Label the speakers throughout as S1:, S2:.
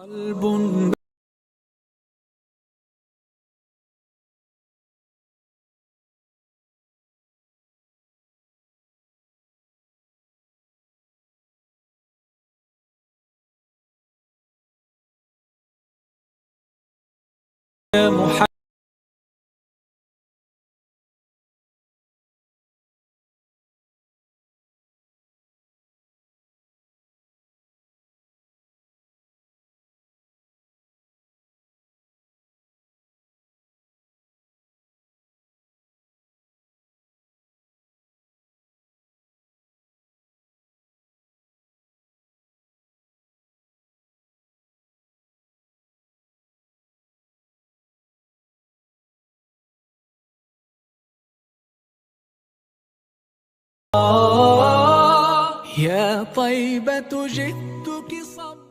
S1: قلب يا محمد يا طيبة جئتك صبا.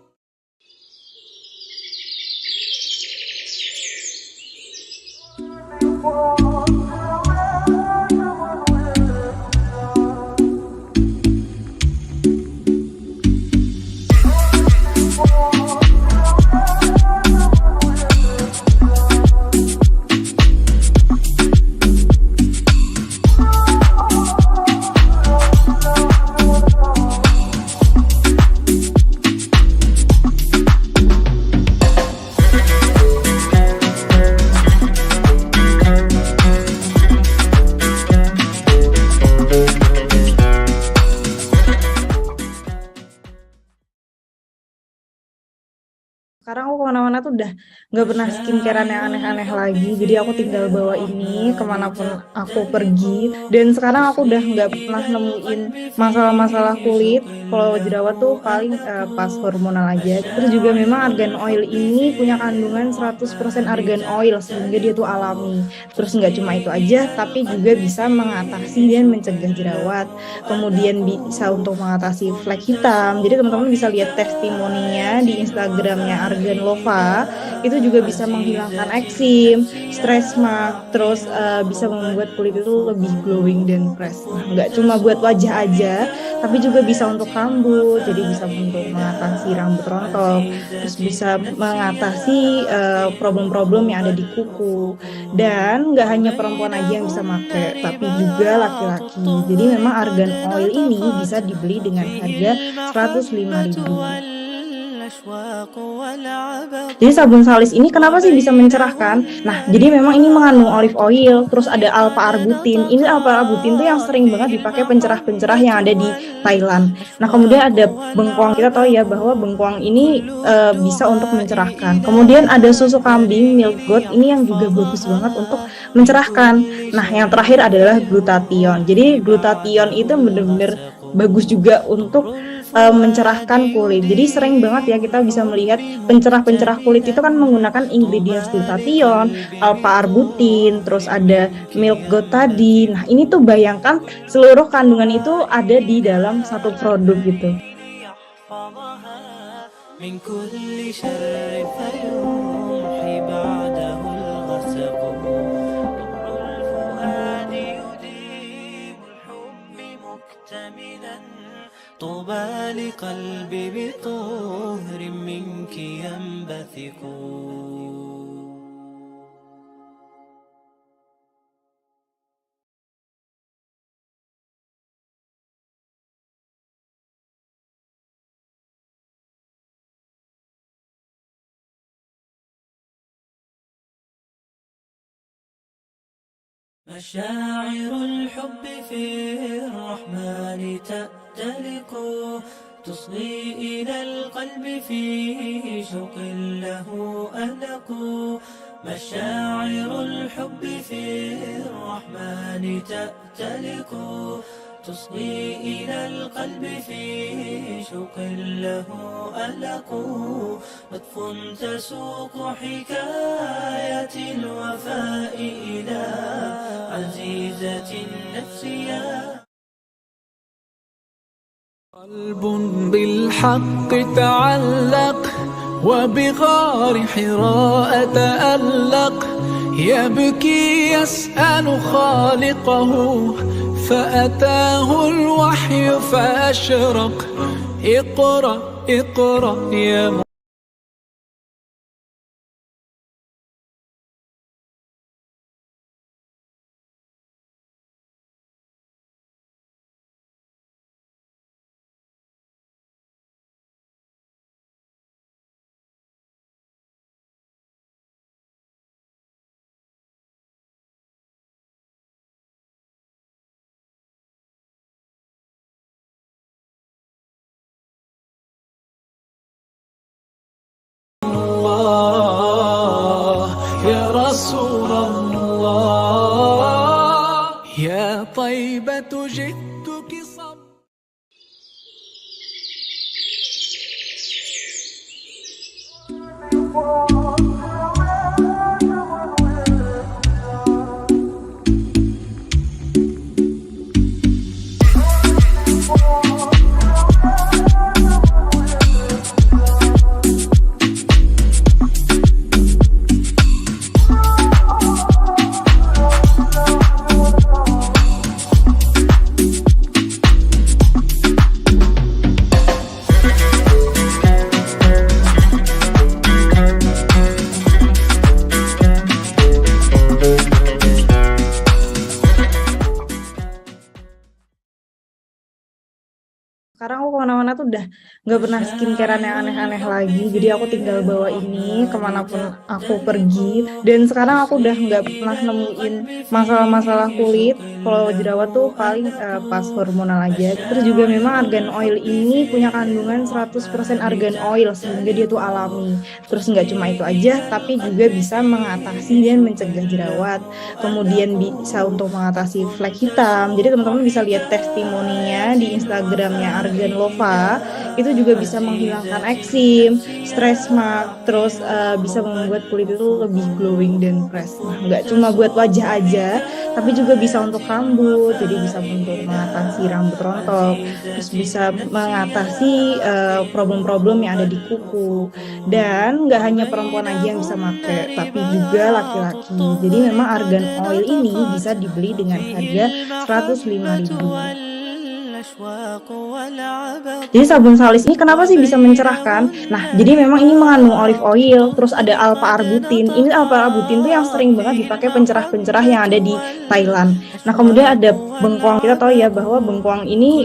S2: Sekarang aku kemana-mana tuh udah nggak pernah skincarean yang aneh-aneh lagi. Jadi aku tinggal bawa ini kemanapun aku pergi. Dan sekarang aku udah nggak pernah nemuin masalah-masalah kulit. Kalau jerawat tuh paling pas hormonal aja. Terus juga memang argan oil ini punya kandungan 100% argan oil sehingga dia tuh alami. Terus nggak cuma itu aja, tapi juga bisa mengatasi dan mencegah jerawat. Kemudian bisa untuk mengatasi flek hitam. Jadi teman-teman bisa lihat testimoninya di Instagramnya Argan Lova. Itu juga bisa menghilangkan eksim, stretch mark, terus bisa membuat kulit itu lebih glowing dan fresh. Nah, nggak cuma buat wajah aja, tapi juga bisa untuk rambut. Jadi bisa untuk mengatasi rambut rontok, terus bisa mengatasi problem-problem yang ada di kuku. Dan nggak hanya perempuan aja yang bisa pakai, tapi juga laki-laki. Jadi memang argan oil ini bisa dibeli dengan harga 105.000. Jadi sabun salis ini kenapa sih bisa mencerahkan? Nah, jadi memang ini mengandung olive oil, terus ada alpha arbutin. Ini alpha arbutin tuh yang sering banget dipakai pencerah-pencerah yang ada di Thailand. Nah, kemudian ada bengkoang. Kita tahu ya bahwa bengkoang ini bisa untuk mencerahkan. Kemudian ada susu kambing, milk goat, ini yang juga bagus banget untuk mencerahkan. Nah, yang terakhir adalah glutathione. Jadi glutathione itu benar-benar bagus juga untuk mencerahkan kulit. Jadi sering banget ya kita bisa melihat pencerah-pencerah kulit itu kan menggunakan ingredients glutathione, alpha arbutin, terus ada milk goat tadi. Nah, ini tuh bayangkan seluruh kandungan itu ada di dalam satu produk gitu.
S1: طوبى لقلب بطهر منك ينبثق. مشاعر الحب في الرحمن تأتلق، تصغي إلى القلب فيه شوق له ألق. مشاعر الحب في الرحمن تأتلق، تصغي إلى القلب فيه شوق له ألق. لطف تسوق حكاية الوفاء إلى عزيزة النفس يا قلب بالحق تعلق، وبغار حراء تألق. يبكي يسأل خالقه، فأتاه الوحي فأشرق. اقرأ اقرأ يا جئتك صبرا.
S2: Sekarang aku kemana-mana tuh udah nggak pernah skincarean yang aneh-aneh lagi. Jadi aku tinggal bawa ini kemanapun aku pergi. Dan sekarang aku udah nggak pernah nemuin masalah-masalah kulit. Kalau jerawat tuh paling pas hormonal aja. Terus juga memang argan oil ini punya kandungan 100% argan oil, sehingga dia tuh alami. Terus nggak cuma itu aja, tapi juga bisa mengatasi dan mencegah jerawat. Kemudian bisa untuk mengatasi flek hitam. Jadi teman-teman bisa lihat testimoninya di Instagramnya Argan Lova. Itu juga bisa menghilangkan eksim, stretch mark, terus bisa membuat kulit itu lebih glowing dan fresh. Nah, nggak cuma buat wajah aja, tapi juga bisa untuk rambut. Jadi bisa untuk mengatasi rambut rontok, terus bisa mengatasi problem-problem yang ada di kuku. Dan nggak hanya perempuan aja yang bisa pakai, tapi juga laki-laki. Jadi memang argan oil ini bisa dibeli dengan harga 105.000. Jadi sabun Salis ini kenapa sih bisa mencerahkan? Nah, jadi memang ini mengandung olive oil, terus ada alpha-arbutin. Ini alpha-arbutin tuh yang sering banget dipakai pencerah-pencerah yang ada di Thailand. Nah, kemudian ada bengkoang. Kita tahu ya bahwa bengkoang ini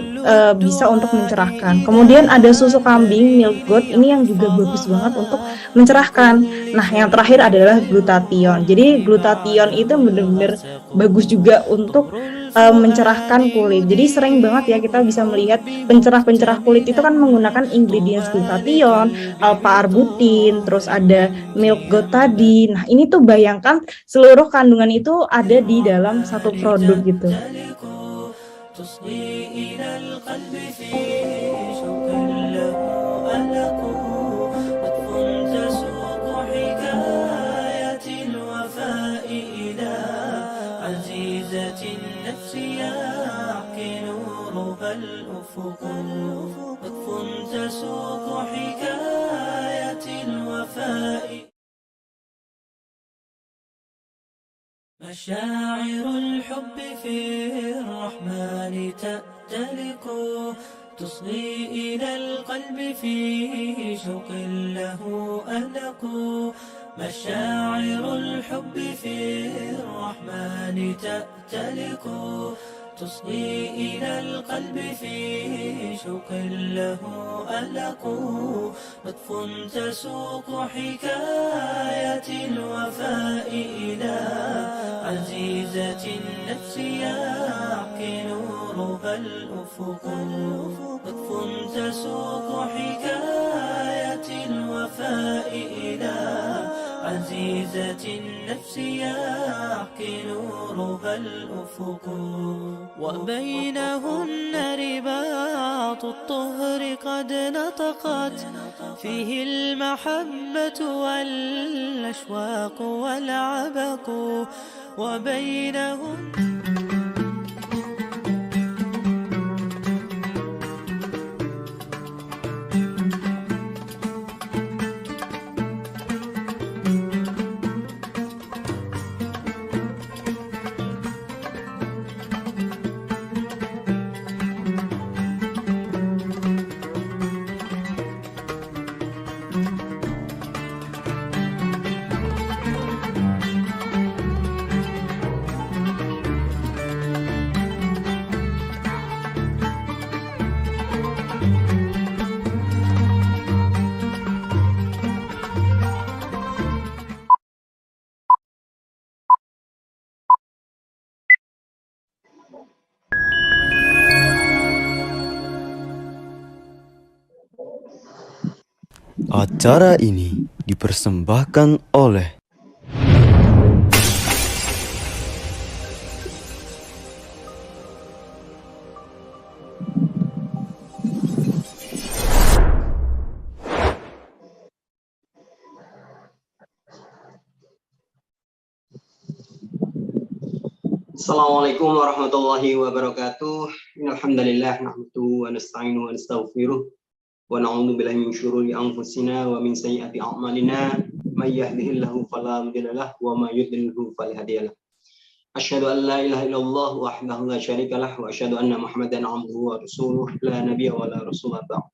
S2: bisa untuk mencerahkan. Kemudian ada susu kambing, milk goat, ini yang juga bagus banget untuk mencerahkan. Nah, yang terakhir adalah glutathione. Jadi glutathione itu benar-benar bagus juga untuk mencerahkan kulit. Jadi sering banget ya kita bisa melihat pencerah-pencerah kulit itu kan menggunakan ingredients glutathione, alpha-arbutin, terus ada milk goat tadi. Nah, ini tuh bayangkan seluruh kandungan itu ada di dalam satu produk gitu.
S1: الأفق لطف تسوق حكاية الوفاء مشاعر الحب في الرحمن تأتلق تصغي إلى القلب في شوق له ألق مشاعر الحب في الرحمن تأتلق تصغي إلى القلب في شوق له ألق لطف تسوق حكاية الوفاء إلى عزيزة النفس يعقل ربى الأفق لطف تسوق حكاية الوفاء إلى عزيزة النفس يعقل ربى الأفق وبينهن رباط الطهر قد نطقت فيه المحبة والأشواق والعبق وبينهن
S3: Acara ini dipersembahkan oleh
S4: Assalamualaikum warahmatullahi wabarakatuh. Alhamdulillah nahmaduhu wa nasta'inu wa nastaghfiruh wa na'udzu billahi min syururi anfusina wa min sayyiati a'malina may yahdihillahu fala mudilla lahu wa may yudlilhu fala hadiya lahu. Asyhadu an la ilaha illallah wahdahu la syarika lahu wa asyhadu anna Muhammadan 'abduhu wa rasuluh la nabiyya wa la rasulullah ba'd.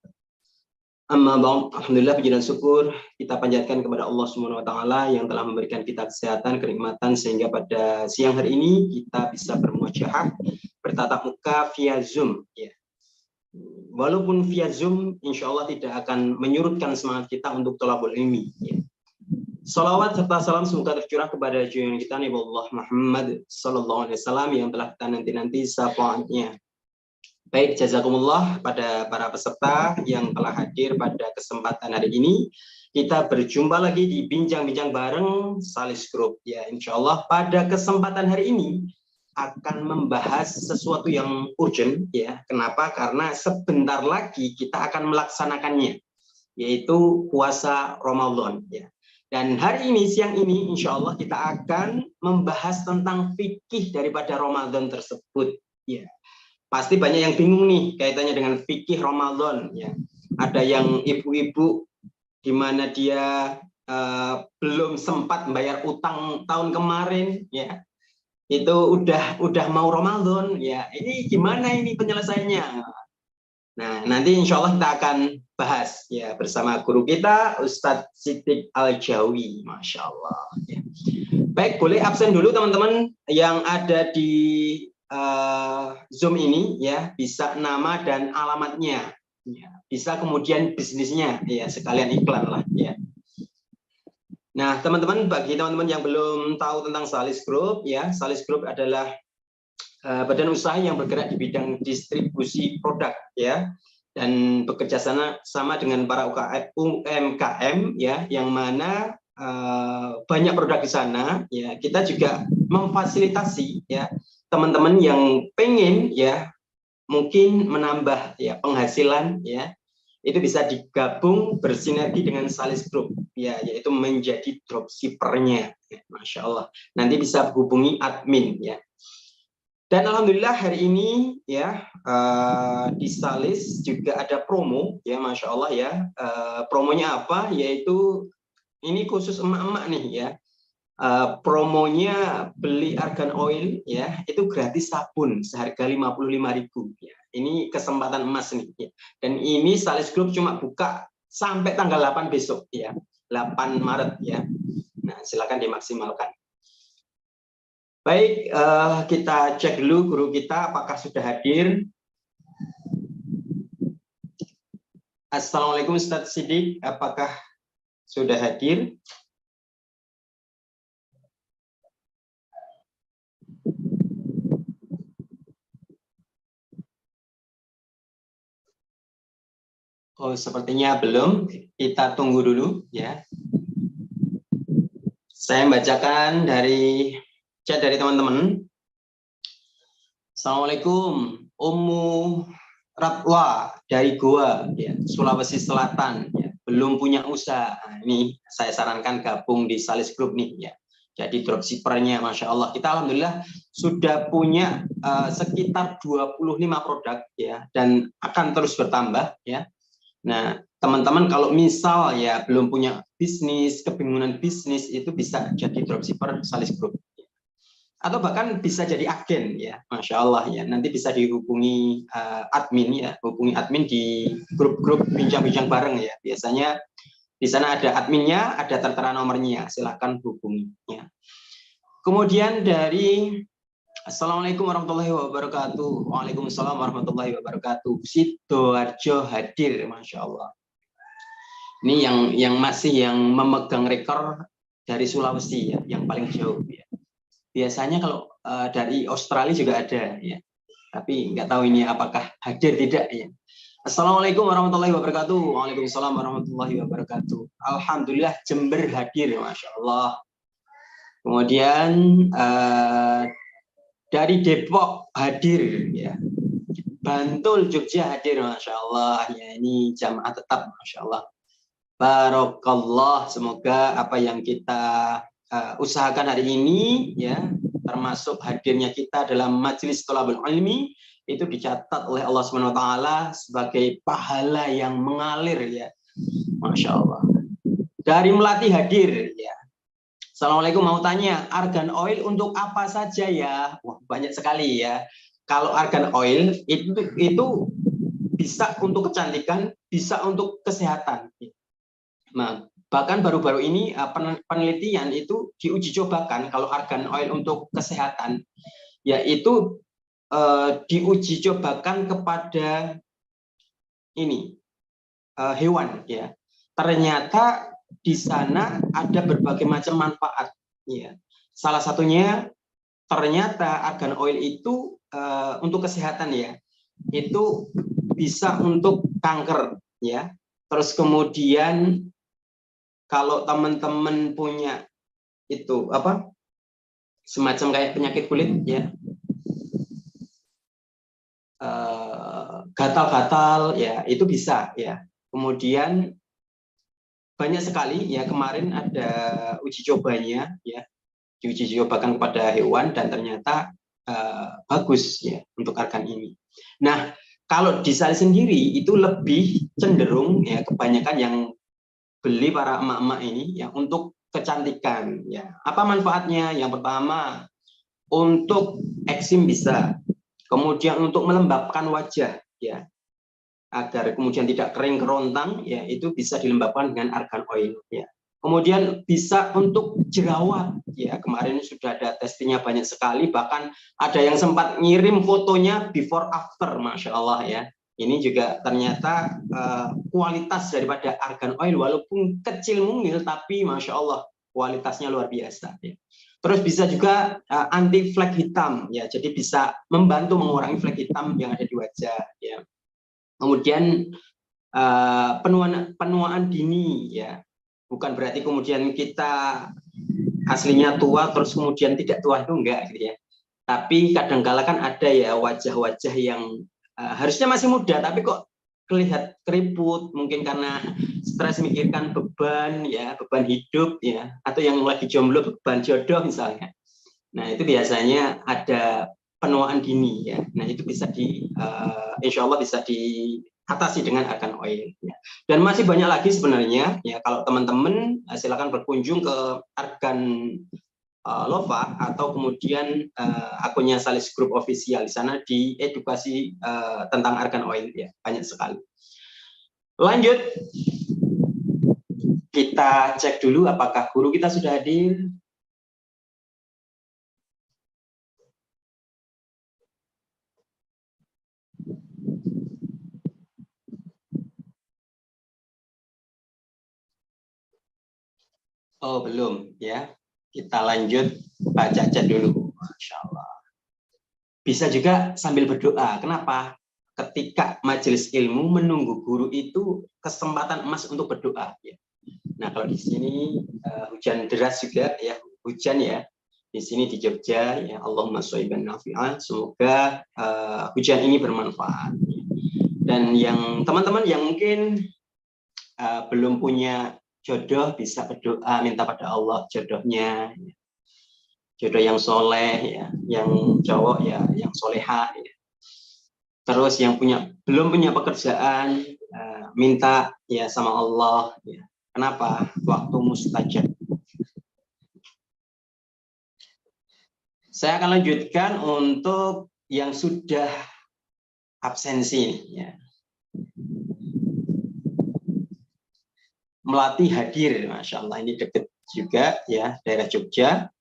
S4: Amma ba'd, alhamdulillah puji dan syukur kita panjatkan kepada Allah Subhanahu wa taala yang telah memberikan kita kesehatan, kenikmatan sehingga pada siang hari ini kita bisa bermuajahah, bertatap muka via Zoom ya. Walaupun via Zoom insya Allah tidak akan menyurutkan semangat kita untuk thalabul ilmi ya. Salawat serta salam semoga tercurah kepada junjungan kita Nabi Allah Muhammad sallallahu alaihi wasallam yang telah kita nanti-nanti syafaatnya. Baik, jazakumullah pada para peserta yang telah hadir pada kesempatan hari ini. Kita berjumpa lagi di bincang-bincang bareng Salis Group ya. Insya Allah pada kesempatan hari ini akan membahas sesuatu yang urgent ya. Kenapa? Karena sebentar lagi kita akan melaksanakannya, yaitu puasa Ramadan ya. Dan hari ini, siang ini, insya Allah kita akan membahas tentang fikih daripada Ramadan tersebut ya. Pasti banyak yang bingung nih kaitannya dengan fikih Ramadan ya. Ada yang ibu-ibu di mana dia belum sempat membayar utang tahun kemarin ya. Itu udah mau Ramadan ya. Ini gimana ini penyelesaiannya? Nah, nanti insya Allah kita akan bahas ya bersama guru kita Ustadz Siddiq Al-Jawi, Masya Allah ya. Baik, boleh absen dulu teman-teman yang ada di Zoom ini ya, bisa nama dan alamatnya ya, bisa kemudian bisnisnya ya, sekalian iklan lah ya. Nah teman-teman, bagi teman-teman yang belum tahu tentang Salis Group ya, Salis Group adalah badan usaha yang bergerak di bidang distribusi produk ya, dan bekerja sama dengan para UMKM ya, yang mana banyak produk di sana ya. Kita juga memfasilitasi ya teman-teman yang pengen ya mungkin menambah ya penghasilan ya, itu bisa digabung bersinergi dengan Salis Group ya, yaitu menjadi dropshippernya ya, Masya Allah. Nanti bisa hubungi admin ya. Dan alhamdulillah hari ini ya di Salis juga ada promo ya, Masya Allah ya. Promonya apa? Yaitu ini khusus emak-emak nih ya. Promonya beli argan oil ya, itu gratis sabun seharga 55.000 ya. Ini kesempatan emas nih ya. Dan ini Salis Group cuma buka sampai tanggal 8 besok ya, 8 Maret ya. Nah silakan dimaksimalkan. Baik, kita cek dulu guru kita apakah sudah hadir. Assalamualaikum Ustadz Siddiq, apakah sudah hadir? Oh, sepertinya belum. Kita tunggu dulu ya. Saya bacakan dari chat dari teman-teman. Assalamualaikum, Ummu Ratwa dari Goa, ya, Sulawesi Selatan. Ya, belum punya usaha. Nah, ini saya sarankan gabung di Salis Group nih ya. Jadi dropshippernya, Masya Allah. Kita alhamdulillah sudah punya sekitar 25 produk ya, dan akan terus bertambah ya. Nah, teman-teman kalau misal ya belum punya bisnis, kebingungan bisnis, itu bisa jadi dropshipper Salis Group. Atau bahkan bisa jadi agen ya, Masya Allah ya. Nanti bisa dihubungi admin ya, hubungi admin di grup-grup bincang-bincang bareng ya. Biasanya di sana ada adminnya, ada tertera nomornya, silahkan hubungi ya. Kemudian dari Assalamualaikum warahmatullahi wabarakatuh. Waalaikumsalam warahmatullahi wabarakatuh. Sidoarjo hadir, Masya Allah. Ini yang masih yang memegang rekor dari Sulawesi ya, yang paling jauh ya. Biasanya kalau dari Australia juga ada ya, tapi nggak tahu ini apakah hadir tidak ya. Assalamualaikum warahmatullahi wabarakatuh. Waalaikumsalam warahmatullahi wabarakatuh. Alhamdulillah Jember hadir, Masya Allah. Kemudian dari Depok hadir ya, Bantul Jogja hadir, Masya Allah ya, ini jamaah tetap, Masya Allah. Barokallah, semoga apa yang kita usahakan hari ini ya termasuk hadirnya kita dalam majelis thalabul ilmi itu dicatat oleh Allah Subhanahu wa taala sebagai pahala yang mengalir ya. Masya Allah. Dari Melati hadir ya. Assalamualaikum, mau tanya, argan oil untuk apa saja ya? Wah, banyak sekali ya. Kalau argan oil itu bisa untuk kecantikan, bisa untuk kesehatan. Nah, bahkan baru-baru ini penelitian itu diuji cobakan kalau argan oil untuk kesehatan, yaitu diuji cobakan kepada ini hewan ya. Ternyata di sana ada berbagai macam manfaat ya. Salah satunya ternyata argan oil itu untuk kesehatan ya. Itu bisa untuk kanker ya. Terus kemudian kalau teman-teman punya itu apa? Semacam kayak penyakit kulit ya. Gatal-gatal ya, itu bisa ya. Kemudian banyak sekali ya, kemarin ada uji cobanya ya, diuji cobakan kepada hewan dan ternyata bagus ya untuk argan ini. Nah, kalau di saya sendiri itu lebih cenderung ya, kebanyakan yang beli para emak-emak ini ya untuk kecantikan ya. Apa manfaatnya? Yang pertama untuk eksim bisa, kemudian untuk melembabkan wajah ya, agar kemudian tidak kering kerontang ya, itu bisa dilembabkan dengan argan oil ya. Kemudian bisa untuk jerawat ya, kemarin sudah ada testingnya banyak sekali, bahkan ada yang sempat ngirim fotonya before after, Masya Allah ya. Ini juga ternyata kualitas daripada argan oil walaupun kecil mungil, tapi Masya Allah kualitasnya luar biasa ya. Terus bisa juga anti flek hitam ya, jadi bisa membantu mengurangi flek hitam yang ada di wajah ya. Kemudian penuaan dini ya, bukan berarti kemudian kita aslinya tua terus kemudian tidak tua, itu enggak gitu ya. Tapi kadang-kala kan ada ya wajah-wajah yang harusnya masih muda tapi kok kelihatan keriput, mungkin karena stres mikirkan beban ya, beban hidup ya, atau yang lagi jomblo beban jodoh misalnya. Nah, itu biasanya ada penuaan dini ya. Nah, itu bisa insya Allah bisa diatasi dengan argan oil ya. Dan masih banyak lagi sebenarnya ya, kalau teman-teman silakan berkunjung ke Argan Lova atau kemudian akunnya Salis Group Official, di sana di edukasi tentang argan oil ya, banyak sekali. Lanjut, kita cek dulu apakah guru kita sudah hadir. Oh, belum ya. Kita lanjut baca chat dulu. Masya Allah. Bisa juga sambil berdoa. Kenapa? Ketika majelis ilmu menunggu guru itu kesempatan emas untuk berdoa ya. Nah, kalau di sini hujan deras juga ya, hujan ya. Di sini di Jogja ya, Allahumma shayban nafi'an, semoga hujan ini bermanfaat. Dan yang teman-teman yang mungkin belum punya jodoh bisa berdoa minta pada Allah jodohnya, jodoh yang soleh ya, yang cowok ya, yang soleha ya. Terus yang belum punya pekerjaan minta ya sama Allah ya. Kenapa? Waktu mustajab. Saya akan lanjutkan untuk yang sudah absensi ya. Melati hadir, Masya Allah, ini dekat juga ya, daerah Jogja.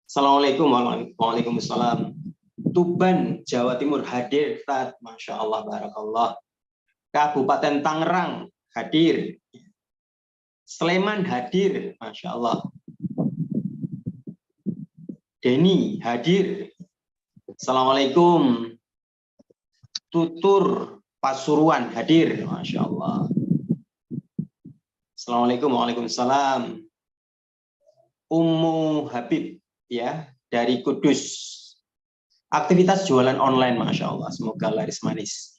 S4: Assalamualaikum, waalaikumsalam. Tuban, Jawa Timur hadir, Tad, Masya Allah, barakallah. Kabupaten Tangerang hadir. Sleman hadir, Masya Allah. Deni hadir. Assalamualaikum. Tutur Pasuruan hadir, Masya Allah. Assalamualaikum, waalaikumsalam. Ummu Habib ya, dari Kudus. Aktivitas jualan online, Masya Allah, semoga laris manis.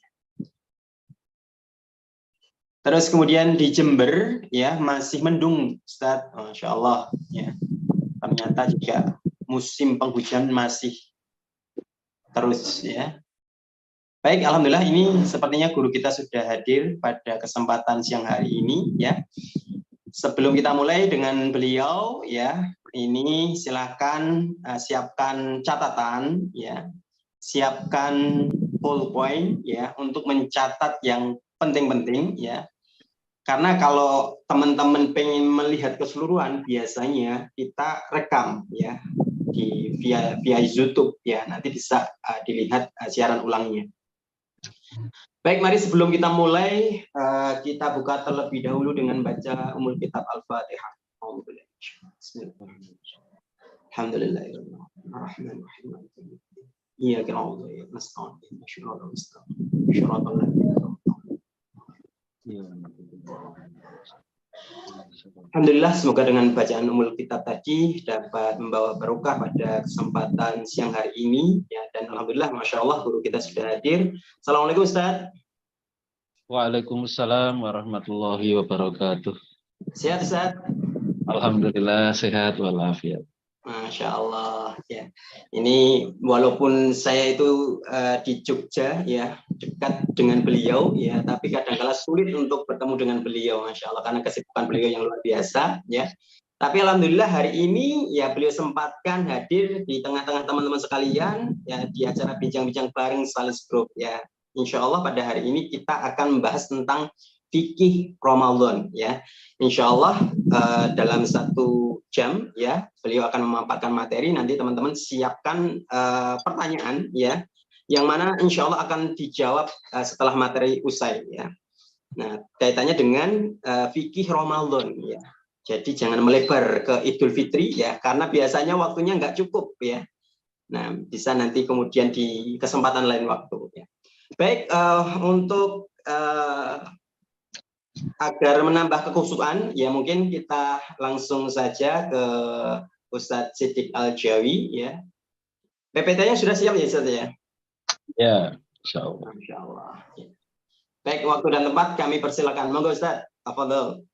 S4: Terus kemudian di Jember ya, masih mendung, Ustaz, Masya Allah ya. Ternyata juga musim penghujan masih terus ya. Baik, alhamdulillah ini sepertinya guru kita sudah hadir pada kesempatan siang hari ini ya. Sebelum kita mulai dengan beliau ya, ini silakan siapkan catatan ya, siapkan poin ya untuk mencatat yang penting-penting ya. Karena kalau teman-teman pengen melihat keseluruhan biasanya kita rekam ya di via YouTube ya, nanti bisa dilihat siaran ulangnya. Baik, mari sebelum kita mulai, kita buka terlebih dahulu dengan baca Ummul Kitab Al-Fatihah. Alhamdulillahirrahmanirrahim. Iyyaka na'budu wa iyyaka nasta'in. Shiratal mustaqim. Shiratal ladzina Alhamdulillah, semoga dengan bacaan Ummul Kitab tadi dapat membawa barokah pada kesempatan siang hari ini ya, dan alhamdulillah masya Allah guru kita sudah hadir. Assalamualaikum Ustaz.
S5: Waalaikumsalam warahmatullahi wabarakatuh.
S4: Sehat Ustaz?
S5: Alhamdulillah sehat walafiat.
S4: Masya Allah ya. Ini walaupun saya itu di Jogja ya, dekat dengan beliau ya, tapi kadang-kala sulit untuk bertemu dengan beliau, Masya Allah, karena kesibukan beliau yang luar biasa ya. Tapi alhamdulillah hari ini ya beliau sempatkan hadir di tengah-tengah teman-teman sekalian ya di acara bincang-bincang bareng Salis Group ya. Insya Allah pada hari ini kita akan membahas tentang fikih Ramadan ya. Insya Allah dalam 1 jam ya beliau akan memaparkan materi. Nanti teman-teman siapkan pertanyaan ya, yang mana insya Allah akan dijawab setelah materi usai ya. Nah, kaitannya dengan fikih Ramadan ya. Jadi jangan melebar ke Idul Fitri ya, karena biasanya waktunya nggak cukup ya. Nah, bisa nanti kemudian di kesempatan lain waktu ya. Baik, untuk agar menambah kekhusyuan ya, mungkin kita langsung saja ke Ustadz Siddiq Al-Jawi ya. PPT-nya sudah siap ya Ustadz ya?
S5: Ya, insya Allah.
S4: Masya Allah. Baik, waktu dan tempat kami persilakan. Monggo Ustadz, tafadhol.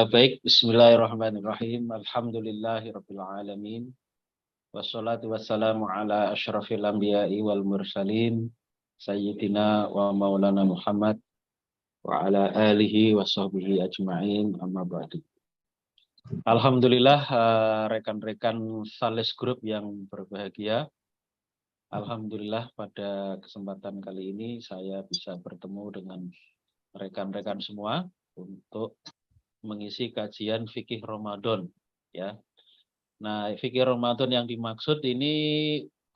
S5: Baik, bismillahirrahmanirrahim. Alhamdulillahirabbil alamin. Wassalatu wassalamu ala asyrafil anbiya'i wal mursalin sayyidina wa maulana Muhammad wa ala alihi wa sahbihi ajma'in, amma ba'du. Alhamdulillah, rekan-rekan Sales Group yang berbahagia. Alhamdulillah pada kesempatan kali ini saya bisa bertemu dengan rekan-rekan semua untuk mengisi kajian fikih Ramadan ya. Nah, fikih Ramadan yang dimaksud ini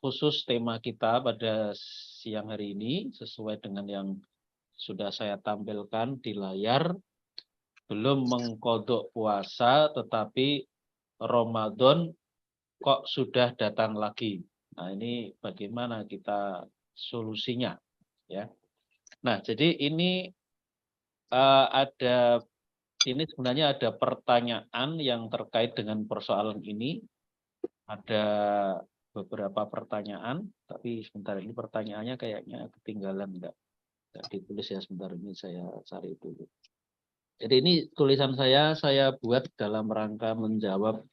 S5: khusus tema kita pada siang hari ini sesuai dengan yang sudah saya tampilkan di layar. Belum mengkodok puasa tetapi Ramadan kok sudah datang lagi. Nah, ini bagaimana kita solusinya ya. Nah, jadi ini sebenarnya ada pertanyaan yang terkait dengan persoalan ini. Ada beberapa pertanyaan, tapi sebentar ini pertanyaannya kayaknya ketinggalan, enggak ditulis ya, sebentar ini saya cari dulu. Jadi ini tulisan saya buat dalam rangka menjawab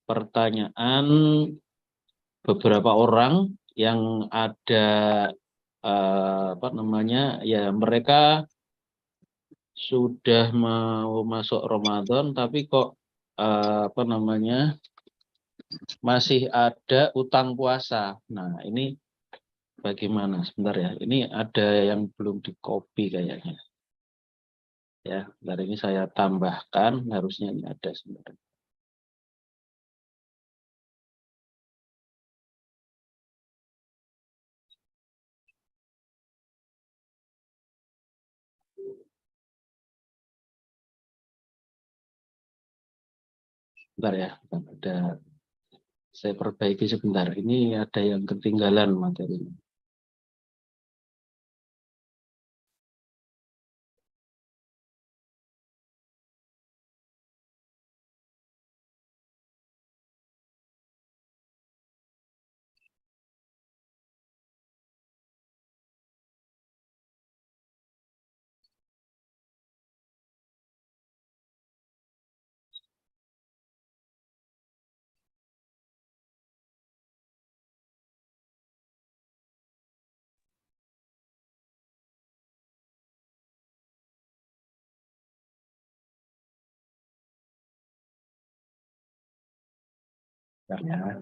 S5: pertanyaan beberapa orang yang ada ya mereka sudah mau masuk Ramadan tapi kok masih ada utang puasa. Nah, ini bagaimana? Sebentar ya. Ini ada yang belum di-copy kayaknya. Ya, dari ini saya tambahkan, harusnya ini ada sebentar. Sebentar ya, saya perbaiki sebentar. Ini ada yang ketinggalan materinya. Karena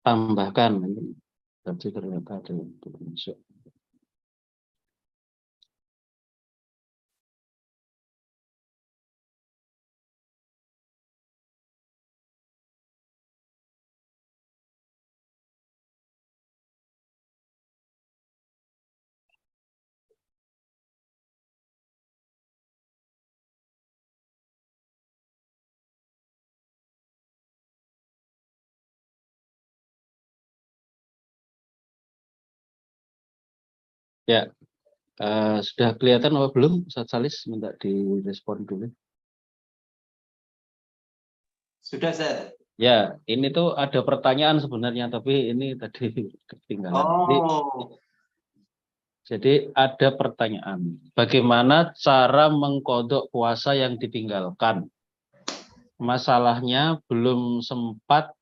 S5: tambahkan tapi ternyata ada yang belum masuk. Ya, sudah kelihatan apa belum? Ustaz Salis minta direspon dulu.
S4: Sudah, Ustaz.
S5: Ya, ini tuh ada pertanyaan sebenarnya, tapi ini tadi ketinggalan. Jadi ada pertanyaan, bagaimana cara mengkodok puasa yang ditinggalkan? Masalahnya belum sempat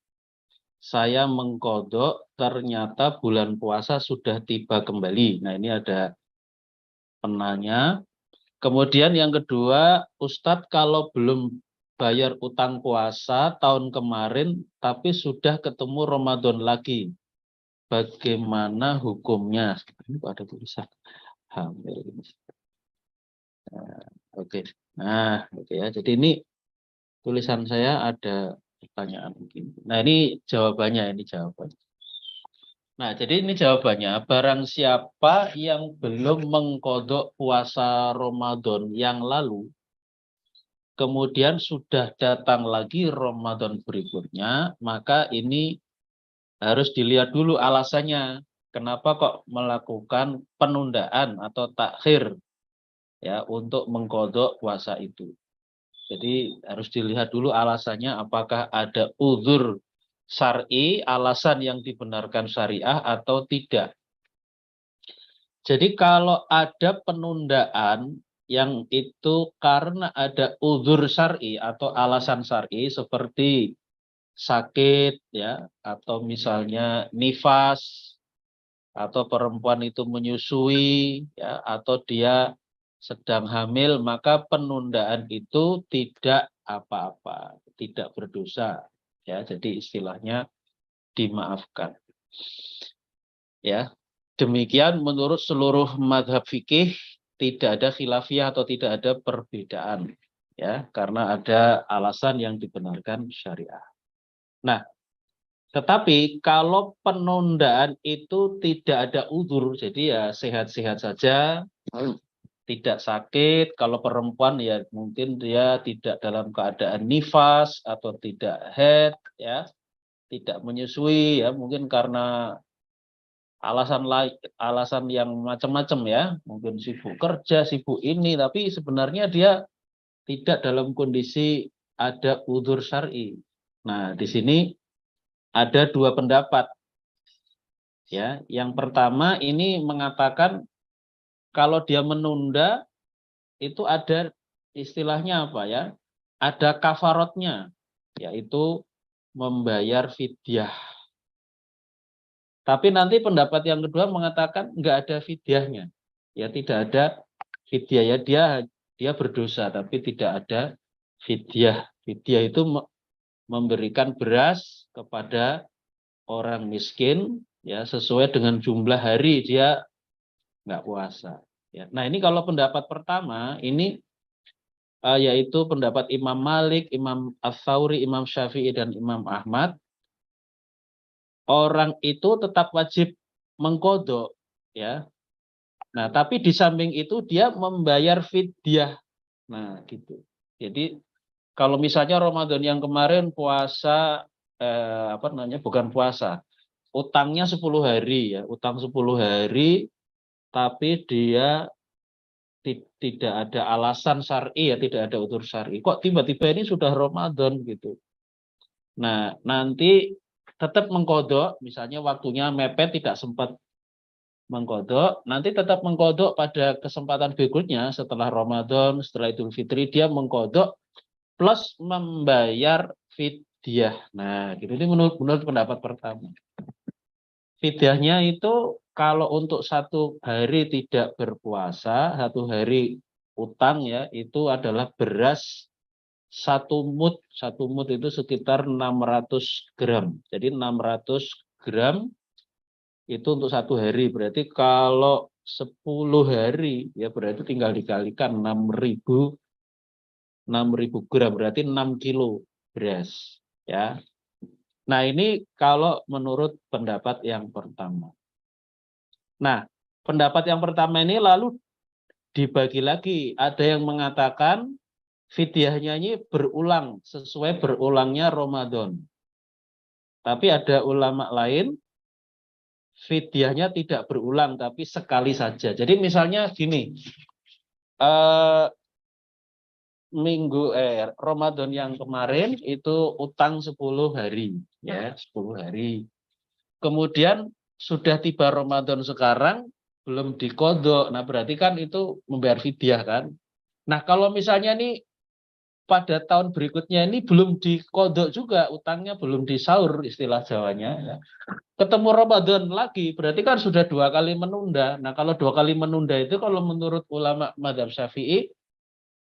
S5: saya mengkodok, ternyata bulan puasa sudah tiba kembali. Nah, ini ada penanya. Kemudian yang kedua, Ustadz kalau belum bayar utang puasa tahun kemarin, tapi sudah ketemu Ramadan lagi, bagaimana hukumnya? Ini ada tulisan hamil. Oke. Nah, oke ya. Jadi ini tulisan saya ada pertanyaan mungkin. Nah, ini jawabannya, Nah, jadi ini jawabannya. Barang siapa yang belum mengkodok puasa Ramadan yang lalu, kemudian sudah datang lagi Ramadan berikutnya, maka ini harus dilihat dulu alasannya. Kenapa kok melakukan penundaan atau takhir ya untuk mengkodok puasa itu. Jadi harus dilihat dulu alasannya, apakah ada uzur syar'i, alasan yang dibenarkan syariah atau tidak. Jadi kalau ada penundaan yang itu karena ada uzur syar'i atau alasan syar'i seperti sakit ya, atau misalnya nifas, atau perempuan itu menyusui ya, atau dia sedang hamil, maka penundaan itu tidak apa-apa, tidak berdosa ya. Jadi istilahnya dimaafkan. Ya. Demikian menurut seluruh mazhab fikih, tidak ada khilafiyah atau tidak ada perbedaan ya, karena ada alasan yang dibenarkan syariah. Nah, tetapi kalau penundaan itu tidak ada uzur, jadi ya sehat-sehat saja, tidak sakit. Kalau perempuan ya mungkin dia tidak dalam keadaan nifas atau tidak haid, ya, tidak menyusui, ya mungkin karena alasan yang macam-macam ya, mungkin sibuk kerja, sibuk ini, tapi sebenarnya dia tidak dalam kondisi ada uzur syar'i. Nah, di sini ada dua pendapat. Ya, yang pertama ini mengatakan kalau dia menunda itu ada istilahnya apa ya? Ada kafarotnya, yaitu membayar fidyah. Tapi nanti pendapat yang kedua mengatakan nggak ada fidyahnya. Ya tidak ada fidyah, ya dia berdosa tapi tidak ada fidyah. Fidyah itu memberikan beras kepada orang miskin ya sesuai dengan jumlah hari dia nggak puasa. Ya. Nah ini kalau pendapat pertama ini yaitu pendapat Imam Malik, Imam Ats-Tsauri, Imam Syafi'i dan Imam Ahmad. Orang itu tetap wajib mengkodok ya. Nah tapi di samping itu dia membayar fidyah. Nah gitu. Jadi kalau misalnya Ramadan yang kemarin puasa bukan puasa, utangnya 10 hari ya, utang 10 hari tapi dia tidak ada alasan syar'i ya, tidak ada uzur syar'i. Kok tiba-tiba ini sudah Ramadan gitu. Nah, nanti tetap mengkodok, misalnya waktunya mepet tidak sempat mengkodok, nanti tetap mengkodok pada kesempatan berikutnya setelah Ramadan, setelah Idul Fitri dia mengkodok plus membayar fidyah. Nah, gitu ini menurut pendapat pertama. Fidyahnya itu kalau untuk 1 hari tidak berpuasa, 1 hari utang ya, itu adalah beras satu mud itu sekitar 600 gram. Jadi 600 gram itu untuk satu hari. Berarti kalau 10 hari ya berarti tinggal dikalikan 6.000 gram, berarti 6 kilo beras ya. Nah, ini kalau menurut pendapat yang pertama. Nah, pendapat yang pertama ini lalu dibagi lagi. Ada yang mengatakan fidyahnya ini berulang, sesuai berulangnya Ramadan. Tapi ada ulama lain, fidyahnya tidak berulang, tapi sekali saja. Jadi misalnya gini, Ramadan yang kemarin itu utang 10 hari, ya 10 hari. Kemudian sudah tiba Ramadan sekarang, belum dikodok. Nah, berarti kan itu membayar fidyah kan. Nah, kalau misalnya nih pada tahun berikutnya ini belum dikodok juga, utangnya belum disaur istilah Jawanya. Ya. Ketemu Ramadan lagi, berarti kan sudah 2 kali menunda. Nah, kalau 2 kali menunda itu kalau menurut ulama mazhab Syafi'i,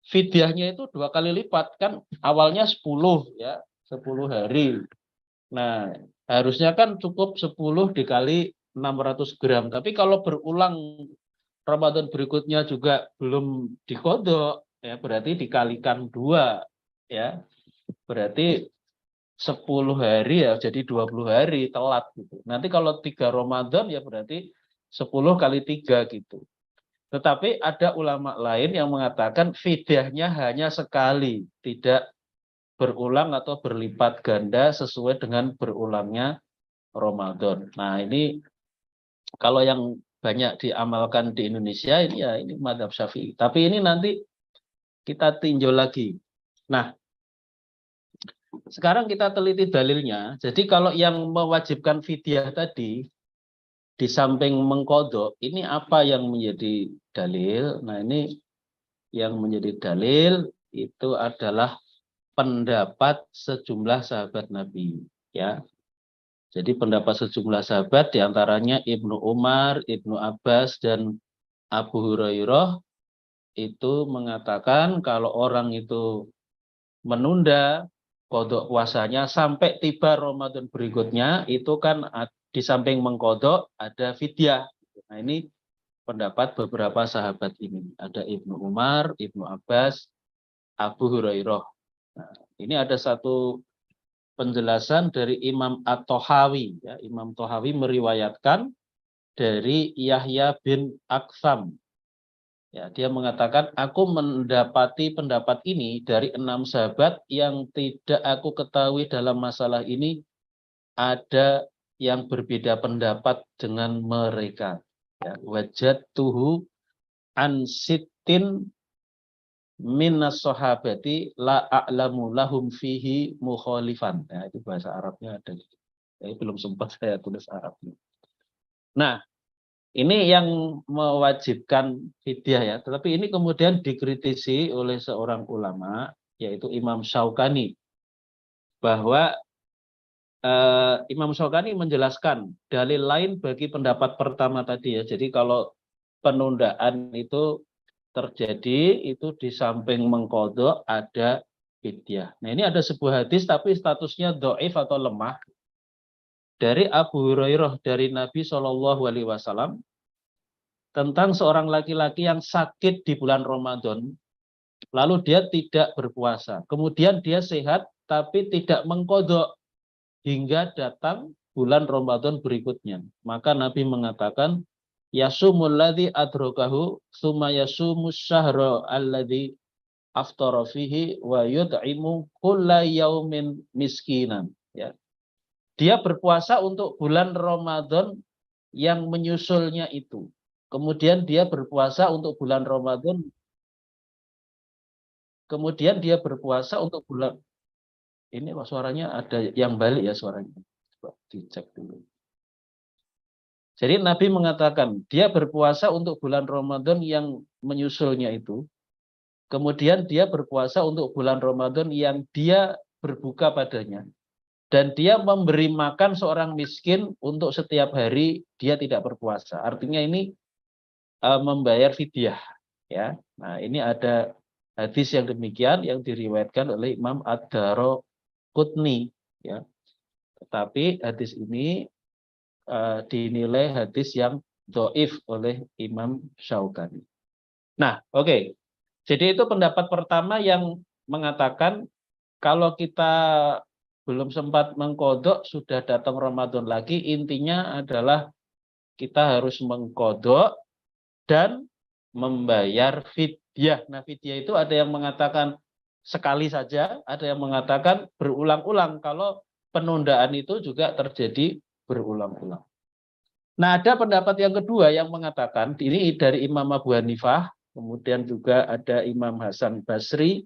S5: fidyahnya itu 2 kali lipat. Kan awalnya 10 ya, 10 hari. Nah, harusnya kan cukup 10 dikali 600 gram. Tapi kalau berulang Ramadan berikutnya juga belum dikodok, ya berarti dikalikan 2 ya. Berarti 10 hari ya jadi 20 hari telat gitu. Nanti kalau 3 Ramadan ya berarti 10 kali 3 gitu. Tetapi ada ulama lain yang mengatakan fidyahnya hanya sekali, tidak berulang atau berlipat ganda sesuai dengan berulangnya Ramadan. Nah, ini kalau yang banyak diamalkan di Indonesia ini ya ini mazhab Syafi'i. Tapi ini nanti kita tinjau lagi. Nah, sekarang kita teliti dalilnya. Jadi kalau yang mewajibkan fidyah tadi di samping mengkodok, ini apa yang menjadi dalil? Nah, ini yang menjadi dalil itu adalah pendapat sejumlah sahabat Nabi, ya. Jadi pendapat sejumlah sahabat diantaranya Ibnu Umar, Ibnu Abbas, dan Abu Hurairah itu mengatakan kalau orang itu menunda kodok puasanya sampai tiba Ramadan berikutnya, itu kan di samping mengkodok ada fidyah. Nah, ini pendapat beberapa sahabat ini. Ada Ibnu Umar, Ibnu Abbas, Abu Hurairah. Nah, ini ada satu penjelasan dari Imam At-Tohawi. Ya, Imam Tohawi meriwayatkan dari Yahya bin Aksam. Ya, dia mengatakan, aku mendapati pendapat ini dari 6 sahabat yang tidak aku ketahui dalam masalah ini ada yang berbeda pendapat dengan mereka. Ya, wajadtuhu an sittin minas sahabati la a'lamu lahum fihi mukhalifan. Nah, itu bahasa Arabnya ada. Jadi belum sempat saya tulis Arabnya. Nah, ini yang mewajibkan fidyah ya. Tetapi ini kemudian dikritisi oleh seorang ulama, yaitu Imam Syaukani, bahwa Imam Syaukani menjelaskan dalil lain bagi pendapat pertama tadi ya. Jadi kalau penundaan itu terjadi itu di samping mengkodok ada fidyah. Nah, ini ada sebuah hadis tapi statusnya dhaif atau lemah dari Abu Hurairah dari Nabi SAW tentang seorang laki-laki yang sakit di bulan Ramadan, lalu dia tidak berpuasa. Kemudian dia sehat tapi tidak mengkodok hingga datang bulan Ramadan berikutnya. Maka Nabi mengatakan, yasumul ladzi adrakahu tsumma yasumus syahra alladzi aftara fihi wa yut'imu kulla yaumin miskinan, ya. Dia berpuasa untuk bulan Ramadan yang menyusulnya itu. Kemudian dia berpuasa untuk bulan Ramadan. Kemudian dia berpuasa untuk bulan ini suaranya ada yang balik ya suaranya. Coba dicek dulu. Jadi Nabi mengatakan dia berpuasa untuk bulan Ramadan yang menyusulnya itu. Kemudian dia berpuasa untuk bulan Ramadan yang dia berbuka padanya. Dan dia memberi makan seorang miskin untuk setiap hari dia tidak berpuasa. Artinya ini membayar fidyah. Ya. Nah, ini ada hadis yang demikian yang diriwayatkan oleh Imam Ad-Daraqutni, ya. Tetapi hadis ini dinilai hadis yang dhaif oleh Imam Syaukani. Nah, oke. Jadi itu pendapat pertama yang mengatakan kalau kita belum sempat mengkodok, sudah datang Ramadan lagi, intinya adalah kita harus mengkodok dan membayar fidyah. Nah, fidyah itu ada yang mengatakan sekali saja, ada yang mengatakan berulang-ulang. Kalau penundaan itu juga terjadi berulang-ulang. Nah, ada pendapat yang kedua yang mengatakan, ini dari Imam Abu Hanifah, kemudian juga ada Imam Hasan Basri,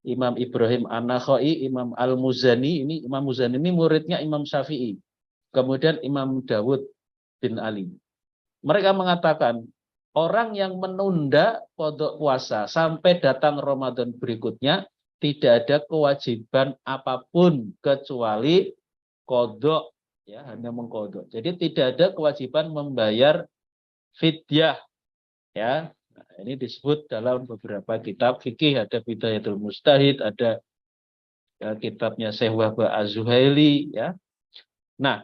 S5: Imam Ibrahim An-Nakhai, Imam Al-Muzani. Ini Imam Muzani ini muridnya Imam Syafi'i. Kemudian Imam Dawud bin Ali. Mereka mengatakan, orang yang menunda qada puasa sampai datang Ramadan berikutnya, tidak ada kewajiban apapun kecuali qada, ya, hanya mengqada. Jadi tidak ada kewajiban membayar fidyah, ya. Nah, ini disebut dalam beberapa kitab fikih, ada Bidayatul Mujtahid, ada ya, kitabnya Syekh Wahbah Az-Zuhaili, ya. Nah,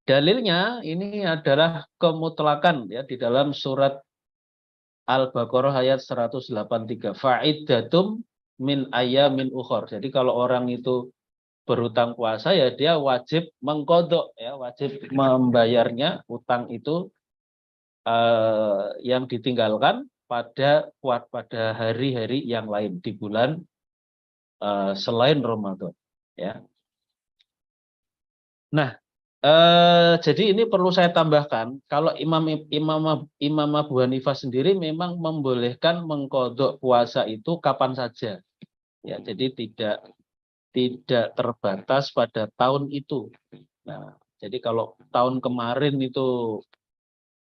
S5: dalilnya ini adalah kemutlakan, ya, di dalam surat Al-Baqarah ayat 183. Fa'iddatum min ayyamin ukhor. Jadi kalau orang itu berutang puasa, ya dia wajib mengkodok, ya, wajib membayarnya utang itu yang ditinggalkan pada hari-hari yang lain di bulan selain Ramadan, ya. Nah, jadi ini perlu saya tambahkan, kalau Imam Abu Hanifah sendiri memang membolehkan mengkodok puasa itu kapan saja, ya. Jadi tidak terbatas pada tahun itu. Nah, jadi kalau tahun kemarin itu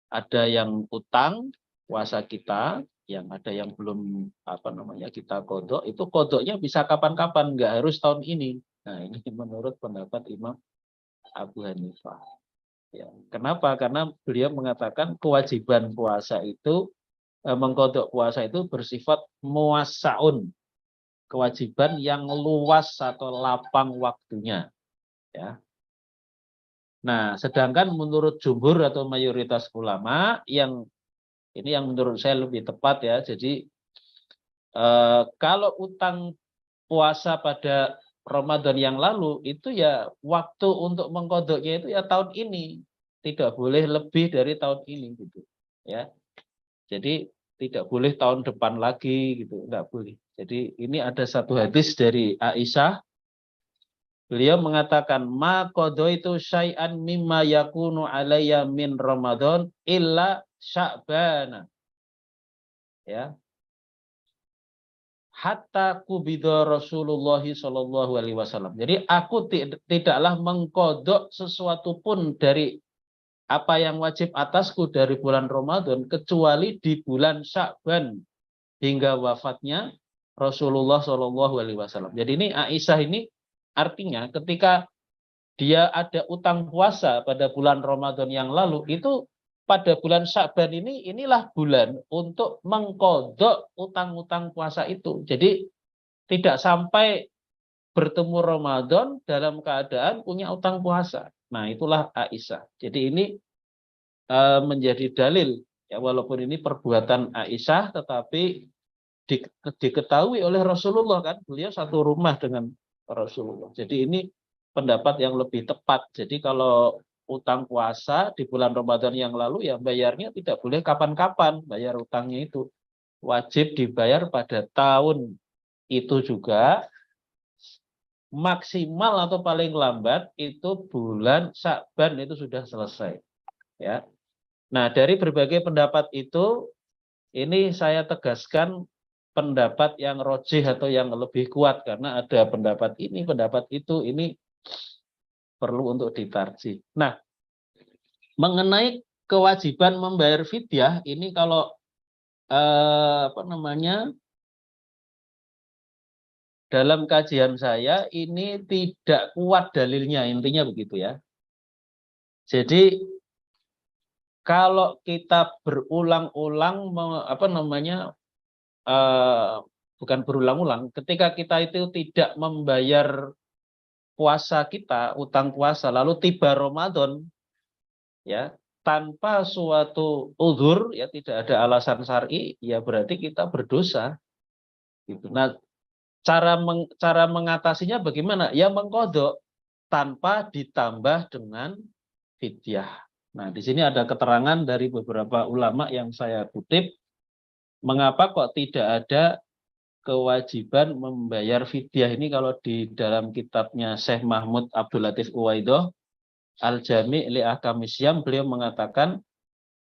S5: ada yang utang puasa kita, yang ada yang belum kita kodok, itu kodoknya bisa kapan-kapan, nggak harus tahun ini. Nah, ini menurut pendapat Imam Abu Hanifah. Ya. Kenapa? Karena beliau mengatakan kewajiban puasa itu, mengkodok puasa itu bersifat muwassaun, kewajiban yang luas atau lapang waktunya, ya. Nah, sedangkan menurut jumhur atau mayoritas ulama, yang ini yang menurut saya lebih tepat, ya. Jadi kalau utang puasa pada Ramadan yang lalu itu, ya waktu untuk mengkodoknya itu ya tahun ini, tidak boleh lebih dari tahun ini, gitu, ya. Jadi tidak boleh tahun depan lagi, gitu, enggak boleh. Jadi ini ada satu hadis dari Aisyah. Beliau mengatakan, ma qadaitu syai'an mimma yakunu alayya min Ramadan illa Sya'bana. Ya. Hatta kubidha Rasulullah sallallahu alaihi wasallam. Jadi aku tidaklah mengkodok sesuatu pun dari apa yang wajib atasku dari bulan Ramadan kecuali di bulan Sya'ban hingga wafatnya Rasulullah sallallahu alaihi wasallam. Jadi ini Aisyah ini artinya ketika dia ada utang puasa pada bulan Ramadan yang lalu, itu pada bulan Sya'ban inilah bulan untuk mengkodok utang-utang puasa itu. Jadi tidak sampai bertemu Ramadan dalam keadaan punya utang puasa. Nah, itulah Aisyah. Jadi ini menjadi dalil, ya, walaupun ini perbuatan Aisyah, tetapi diketahui oleh Rasulullah, kan, beliau satu rumah dengan Rasulullah. Jadi ini pendapat yang lebih tepat. Jadi kalau utang puasa di bulan Ramadan yang lalu, ya bayarnya tidak boleh kapan-kapan, bayar utangnya itu wajib dibayar pada tahun itu juga, maksimal atau paling lambat itu bulan Sya'ban itu sudah selesai, ya. Nah, dari berbagai pendapat itu, ini saya tegaskan pendapat yang rojih atau yang lebih kuat, karena ada pendapat ini, pendapat itu, ini perlu untuk ditarjih. Nah, mengenai kewajiban membayar fidyah, ini kalau dalam kajian saya ini tidak kuat dalilnya, intinya begitu, ya. Jadi kalau kita berulang-ulang bukan berulang-ulang, ketika kita itu tidak membayar puasa kita, utang puasa, lalu tiba Ramadan, ya, tanpa suatu uzur, ya tidak ada alasan syar'i, ya berarti kita berdosa. Gitu. Nah, cara mengatasinya bagaimana? Ya mengkodok tanpa ditambah dengan fidyah. Nah, di sini ada keterangan dari beberapa ulama yang saya kutip, mengapa kok tidak ada kewajiban membayar fidyah ini kalau di dalam kitabnya Syekh Mahmud Abdul Latif Uwaidoh Al-Jami' li Ahkamis Syiyam, beliau mengatakan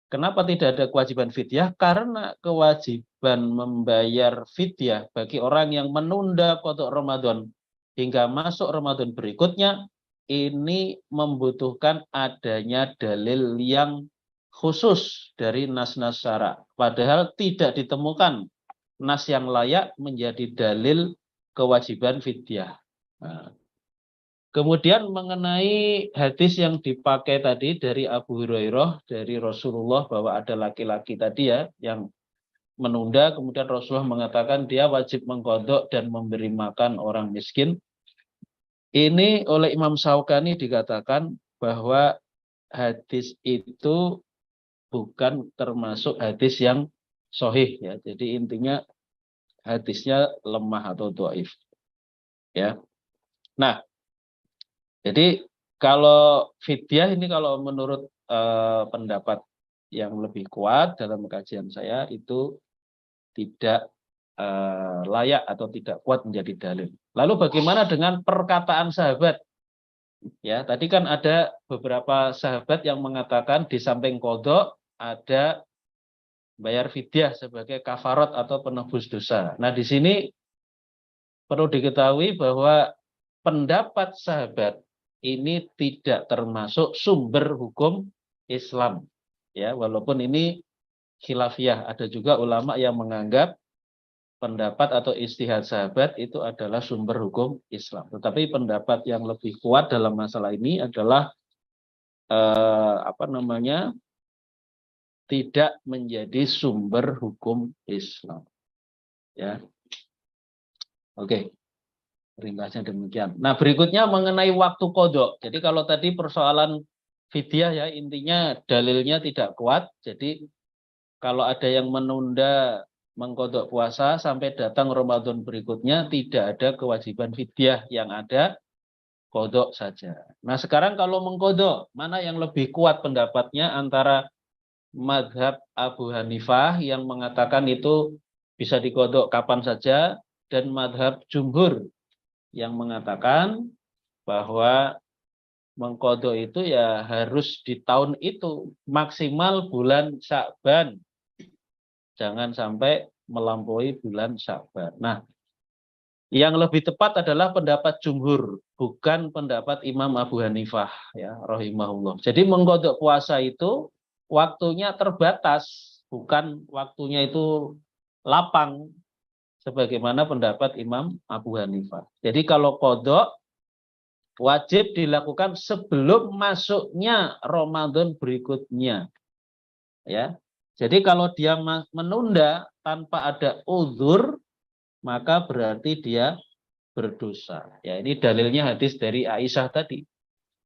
S5: kenapa tidak ada kewajiban fidyah? Karena kewajiban membayar fidyah bagi orang yang menunda qada Ramadan hingga masuk Ramadan berikutnya ini membutuhkan adanya dalil yang khusus dari nas-nas syara. Padahal tidak ditemukan nas yang layak menjadi dalil kewajiban fidyah. Nah, kemudian mengenai hadis yang dipakai tadi dari Abu Hurairah dari Rasulullah bahwa ada laki-laki tadi ya yang menunda, kemudian Rasulullah mengatakan dia wajib mengkodok dan memberi makan orang miskin. Ini oleh Imam Syaukani dikatakan bahwa hadis itu bukan termasuk hadis yang sahih ya. Jadi intinya hadisnya lemah atau dhaif. Ya. Nah, jadi kalau fidyah ini kalau menurut pendapat yang lebih kuat dalam kajian saya itu tidak layak atau tidak kuat menjadi dalil. Lalu bagaimana dengan perkataan sahabat? Ya, tadi kan ada beberapa sahabat yang mengatakan di samping qadha ada bayar fidyah sebagai kafarat atau penebus dosa. Nah, di sini perlu diketahui bahwa pendapat sahabat ini tidak termasuk sumber hukum Islam. Ya, walaupun ini khilafiyah, ada juga ulama yang menganggap pendapat atau ijtihad sahabat itu adalah sumber hukum Islam. Tetapi pendapat yang lebih kuat dalam masalah ini adalah tidak menjadi sumber hukum Islam. Ya, oke. Ringkasnya demikian. Nah, berikutnya mengenai waktu qadha. Jadi kalau tadi persoalan fidyah ya intinya dalilnya tidak kuat. Jadi kalau ada yang menunda mengqadha puasa sampai datang Ramadan berikutnya tidak ada kewajiban fidyah, yang ada qadha saja. Nah, sekarang kalau mengqadha, mana yang lebih kuat pendapatnya antara mazhab Abu Hanifah yang mengatakan itu bisa diqadha kapan saja dan mazhab jumhur yang mengatakan bahwa mengqadha itu ya harus di tahun itu maksimal bulan Sya'ban, jangan sampai melampaui bulan Sya'ban. Nah, yang lebih tepat adalah pendapat jumhur, bukan pendapat Imam Abu Hanifah ya rahimahullah. Jadi mengqadha puasa itu waktunya terbatas, bukan waktunya itu lapang sebagaimana pendapat Imam Abu Hanifah. Jadi kalau qadha wajib dilakukan sebelum masuknya Ramadan berikutnya. Ya. Jadi kalau dia menunda tanpa ada uzur, maka berarti dia berdosa. Ya, ini dalilnya hadis dari Aisyah tadi.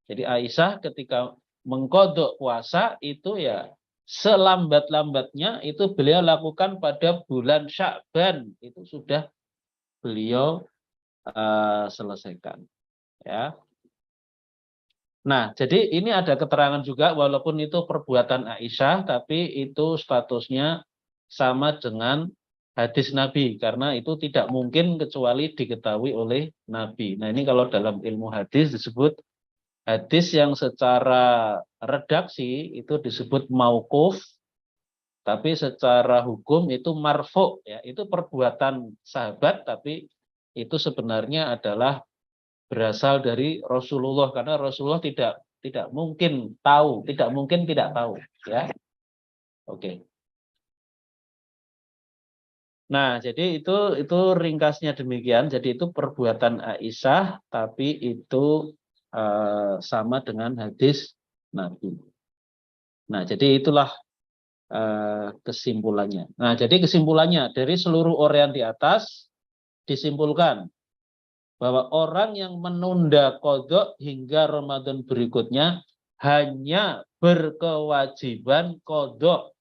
S5: Jadi Aisyah ketika mengqadha puasa itu ya selambat-lambatnya itu beliau lakukan pada bulan Sya'ban, itu sudah beliau selesaikan ya. Nah, jadi ini ada keterangan juga walaupun itu perbuatan Aisyah tapi itu statusnya sama dengan hadis Nabi karena itu tidak mungkin kecuali diketahui oleh Nabi. Nah, ini kalau dalam ilmu hadis disebut hadis yang secara redaksi itu disebut mauquf, tapi secara hukum itu marfu ya. Itu perbuatan sahabat tapi itu sebenarnya adalah berasal dari Rasulullah karena Rasulullah tidak mungkin tahu, tidak mungkin tidak tahu ya. Oke. Nah, jadi itu ringkasnya demikian. Jadi itu perbuatan Aisyah tapi itu sama dengan hadis Nabi. Nah, jadi itulah kesimpulannya. Nah, jadi kesimpulannya dari seluruh uraian di atas disimpulkan bahwa orang yang menunda qadha hingga Ramadan berikutnya hanya berkewajiban qadha,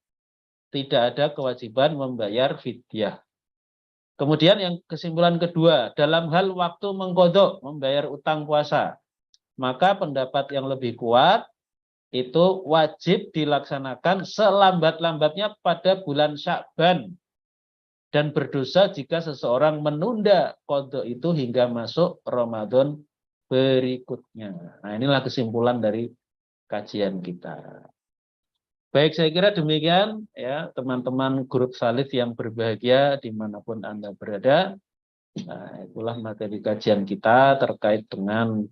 S5: tidak ada kewajiban membayar fidyah. Kemudian yang kesimpulan kedua, dalam hal waktu mengqadha, membayar utang puasa, maka pendapat yang lebih kuat itu wajib dilaksanakan selambat-lambatnya pada bulan Sya'ban, dan berdosa jika seseorang menunda qadha itu hingga masuk Ramadan berikutnya. Nah, inilah kesimpulan dari kajian kita. Baik, saya kira demikian ya teman-teman grup Salih yang berbahagia dimanapun Anda berada. Nah, itulah materi kajian kita terkait dengan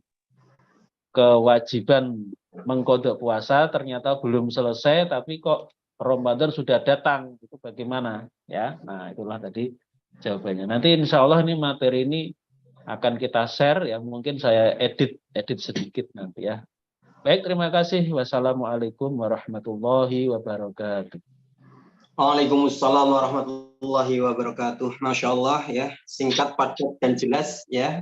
S5: kewajiban mengqadha puasa, ternyata belum selesai tapi kok Ramadan sudah datang, itu bagaimana ya? Nah, itulah tadi jawabannya. Nanti insya Allah ini materi ini akan kita share ya, mungkin saya edit sedikit nanti ya. Baik, terima kasih. Wassalamualaikum warahmatullahi wabarakatuh.
S4: Waalaikumsalam warahmatullahi wabarakatuh. Masya Allah ya, singkat, padat dan jelas ya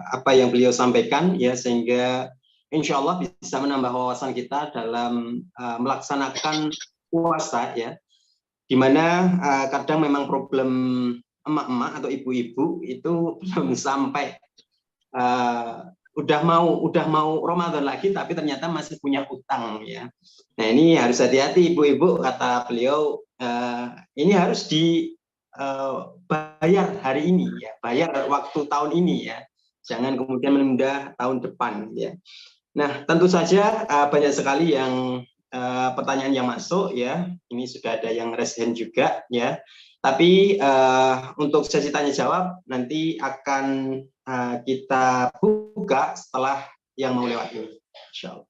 S4: apa yang beliau sampaikan ya, sehingga insya Allah bisa menambah wawasan kita dalam melaksanakan puasa ya, dimana kadang memang problem emak-emak atau ibu-ibu itu belum sampai udah mau Ramadan lagi tapi ternyata masih punya utang ya. Nah, ini harus hati-hati ibu-ibu, kata beliau ini harus dibayar hari ini ya, bayar waktu tahun ini ya, jangan kemudian menunda tahun depan ya. Nah, tentu saja banyak sekali yang pertanyaan yang masuk ya. Ini sudah ada yang raise hand juga ya. Tapi untuk sesi tanya jawab nanti akan kita buka setelah yang mau lewat ini, insyaallah.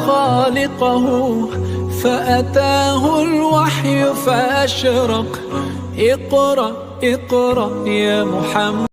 S6: خالقه فأتاه الوحي فأشرق اقرأ اقرأ يا محمد.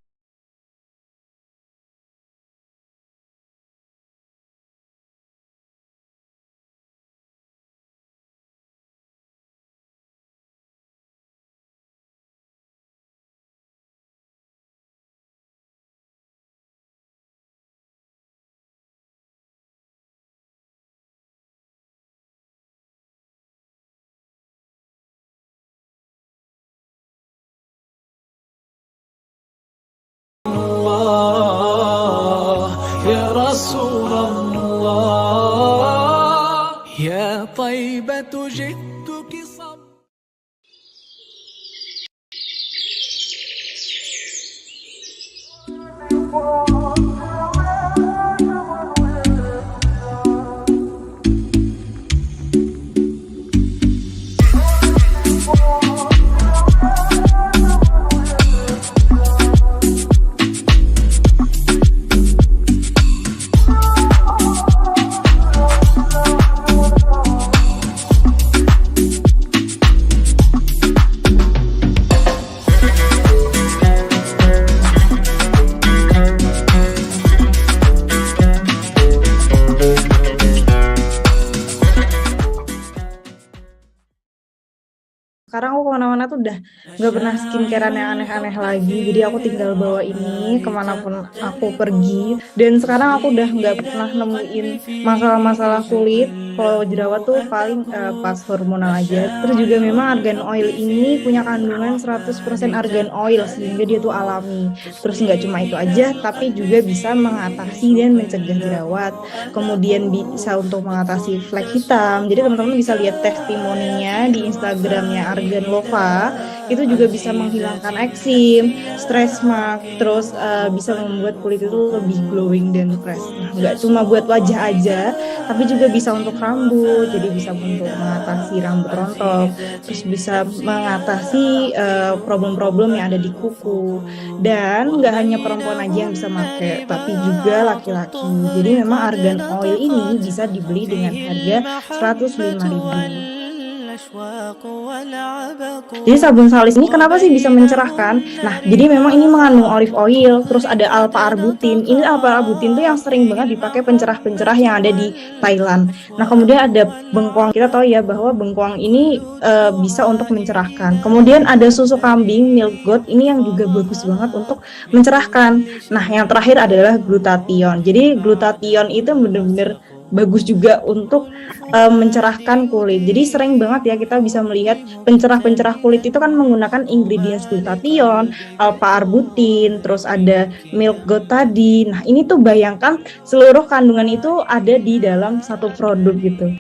S6: يا رسول الله يا طيبة جئتك صبرا.
S2: Sekarang aku kemana-mana tuh udah nggak pernah skincarean yang aneh-aneh lagi, jadi aku tinggal bawa ini kemanapun aku pergi. Dan sekarang aku udah nggak pernah nemuin masalah-masalah kulit. Kalau jerawat tuh paling pas hormonal aja. Terus juga memang argan oil ini punya kandungan 100% argan oil, sehingga dia tuh alami. Terus nggak cuma itu aja, tapi juga bisa mengatasi dan mencegah jerawat. Kemudian bisa untuk mengatasi flek hitam. Jadi teman-teman bisa lihat testimoninya di Instagramnya Argan Lova. Itu juga bisa menghilangkan eksim, stress mark, terus bisa membuat kulit itu lebih glowing dan fresh. Nah, nggak cuma buat wajah aja, tapi juga bisa untuk rambut, jadi bisa untuk mengatasi rambut rontok, terus bisa mengatasi problem-problem yang ada di kuku. Dan nggak hanya perempuan aja yang bisa pakai, tapi juga laki-laki. Jadi memang argan oil ini bisa dibeli dengan harga 105.000.
S1: والأشواق والعبق.
S2: Jadi sabun salis ini kenapa sih bisa mencerahkan? Nah, jadi memang ini mengandung olive oil, terus ada alpha-arbutin. Ini alpha-arbutin tuh yang sering banget dipakai pencerah-pencerah yang ada di Thailand. Nah, kemudian ada bengkoang. Kita tahu ya bahwa bengkoang ini bisa untuk mencerahkan. Kemudian ada susu kambing, milk goat, ini yang juga bagus banget untuk mencerahkan. Nah, yang terakhir adalah glutathione. Jadi glutathione itu benar-benar bagus juga untuk mencerahkan kulit. Jadi sering banget ya kita bisa melihat pencerah-pencerah kulit itu kan menggunakan ingredients glutathione, alpha-arbutin, terus ada milk goat tadi. Nah, ini tuh bayangkan seluruh kandungan itu ada di dalam satu produk gitu.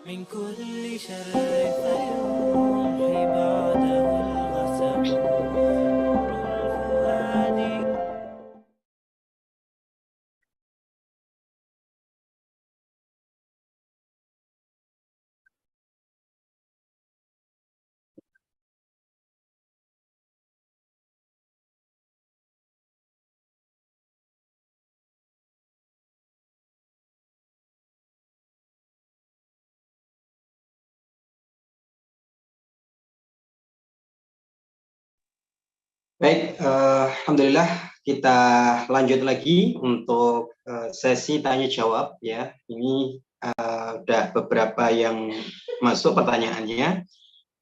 S1: من كل شر فيمحي بعده الغسق.
S4: Baik, alhamdulillah kita lanjut lagi untuk sesi tanya jawab ya. Ini udah beberapa yang masuk pertanyaannya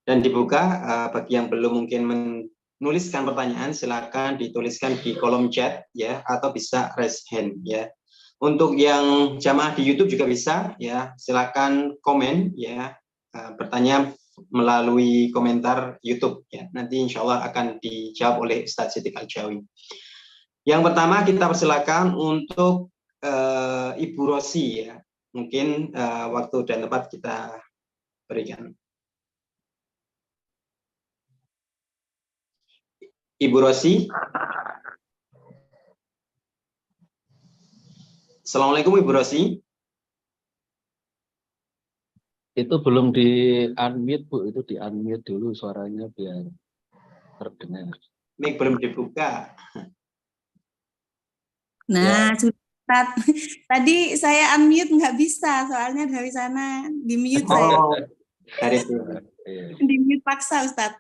S4: dan dibuka. Bagi yang belum mungkin menuliskan pertanyaan, silakan dituliskan di kolom chat ya, atau bisa raise hand ya. Untuk yang jamaah di YouTube juga bisa ya, silakan komen ya, bertanya melalui komentar YouTube ya. Nanti insya Allah akan dijawab oleh Ustadz Siti Al-Jawi. Yang pertama kita persilakan untuk Ibu Rosi ya. Mungkin waktu dan tempat kita berikan. Ibu Rosi. Assalamualaikum Ibu Rosi.
S5: Itu belum di-unmute, Bu. Itu di-unmute dulu suaranya biar terdengar.
S4: Mic belum dibuka.
S7: Nah, sudah. Tadi saya unmute nggak bisa, soalnya dari sana di-mute saya.
S4: Oh, dari itu.
S7: Di-mute paksa, Ustadz.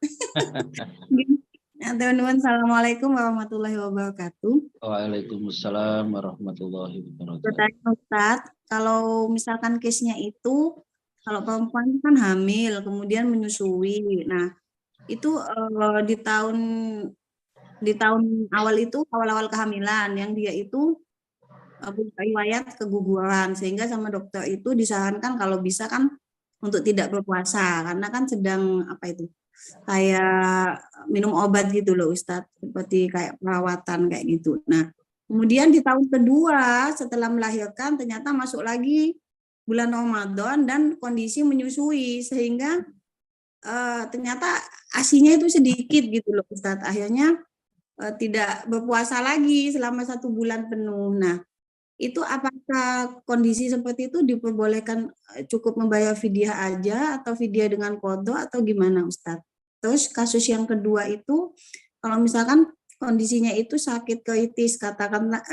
S7: Nah, teman-teman, Assalamualaikum warahmatullahi wabarakatuh.
S5: Waalaikumsalam warahmatullahi wabarakatuh.
S7: Bertanya Ustadz, kalau misalkan case-nya itu, kalau perempuan itu kan hamil, kemudian menyusui. Nah, itu di tahun awal itu, awal-awal kehamilan, yang dia itu punya riwayat keguguran, sehingga sama dokter itu disarankan kalau bisa kan untuk tidak berpuasa, karena kan sedang kayak minum obat gitu loh Ustadz, seperti kayak perawatan kayak gitu. Nah, kemudian di tahun kedua setelah melahirkan ternyata masuk lagi bulan Ramadan dan kondisi menyusui, sehingga ternyata ASI-nya itu sedikit gitu loh Ustadz. Akhirnya tidak berpuasa lagi selama 1 bulan penuh. Nah, itu apakah kondisi seperti itu diperbolehkan cukup membayar fidyah aja atau fidyah dengan qadha atau gimana Ustadz? Terus kasus yang kedua itu kalau misalkan kondisinya itu sakit kritis, katakanlah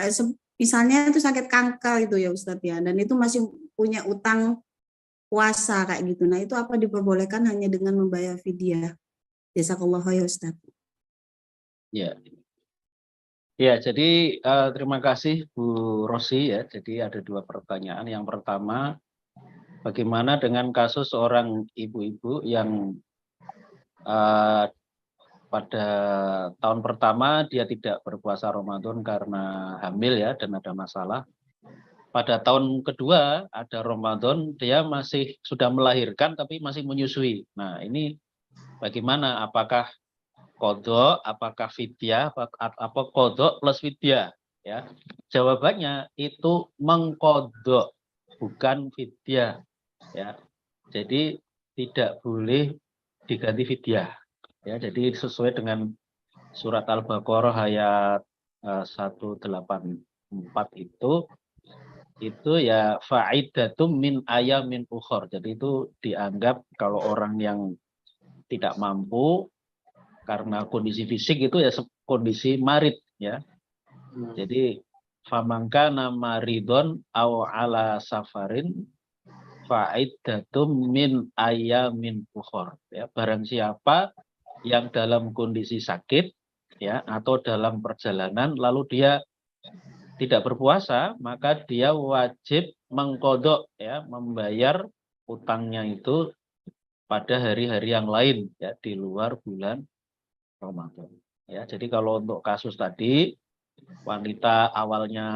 S7: misalnya itu sakit kanker itu ya Ustadz ya, dan itu masih punya utang puasa kayak gitu. Nah, itu apa diperbolehkan hanya dengan membayar fidyah? Jazakallahu ya Ustadz.
S5: Ya. Ya, jadi terima kasih Bu Rosi ya. Jadi ada 2 pertanyaan. Yang pertama, bagaimana dengan kasus seorang ibu-ibu yang pada tahun pertama dia tidak berpuasa Ramadan karena hamil ya dan ada masalah. Pada tahun kedua ada Ramadan, dia masih sudah melahirkan tapi masih menyusui. Nah, ini bagaimana? Apakah qadha, apakah fidyah, apa qadha plus fidyah? Ya, jawabannya itu mengqadha, bukan fidyah. Ya, jadi tidak boleh diganti fidyah. Ya, jadi sesuai dengan surat Al-Baqarah ayat 184 itu ya fa'idatum min ayamin ukhor. Jadi itu dianggap kalau orang yang tidak mampu karena kondisi fisik itu ya kondisi marid ya. Jadi famangka nama ridon aw ala safarin fa'iddatum min ayamin ukhor. Ya, barang siapa yang dalam kondisi sakit ya atau dalam perjalanan lalu dia tidak berpuasa, maka dia wajib mengkodok ya, membayar utangnya itu pada hari-hari yang lain ya di luar bulan Ramadan. Ya, jadi kalau untuk kasus tadi wanita awalnya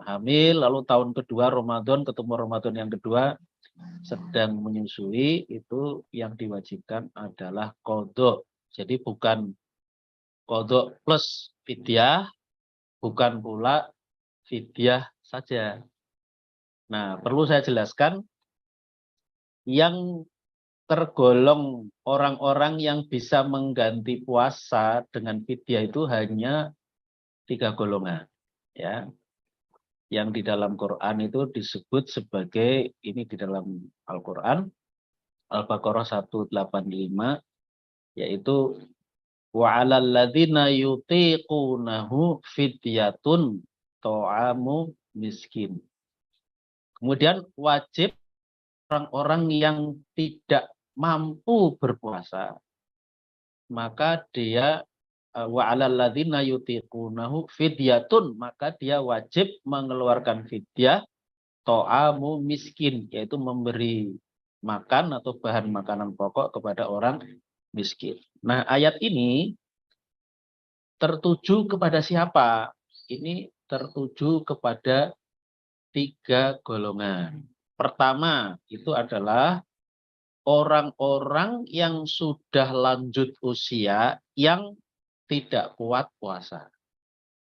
S5: hamil lalu tahun kedua Ramadan ketemu Ramadan yang kedua sedang menyusui, itu yang diwajibkan adalah kodok. Jadi bukan kodok plus fidyah, bukan pula fidyah saja. Nah, perlu saya jelaskan, yang tergolong orang-orang yang bisa mengganti puasa dengan fidyah itu hanya 3 golongan. Ya, yang di dalam Quran itu disebut sebagai, ini di dalam Al-Quran, Al-Baqarah 185, yaitu وَعَلَى الَّذِينَ يُطِيقُونَهُ فِدْيَةٌ طَعَامُ miskin. Kemudian wajib orang-orang yang tidak mampu berpuasa, maka dia وَعَلَى الَّذِينَ يُطِيقُونَهُ فِدْيَةٌ, maka dia wajib mengeluarkan fidyah ta'amu miskin, yaitu memberi makan atau bahan makanan pokok kepada orang miskin. Nah, ayat ini tertuju kepada siapa? Ini tertuju kepada 3 golongan. Pertama, itu adalah orang-orang yang sudah lanjut usia yang tidak kuat puasa.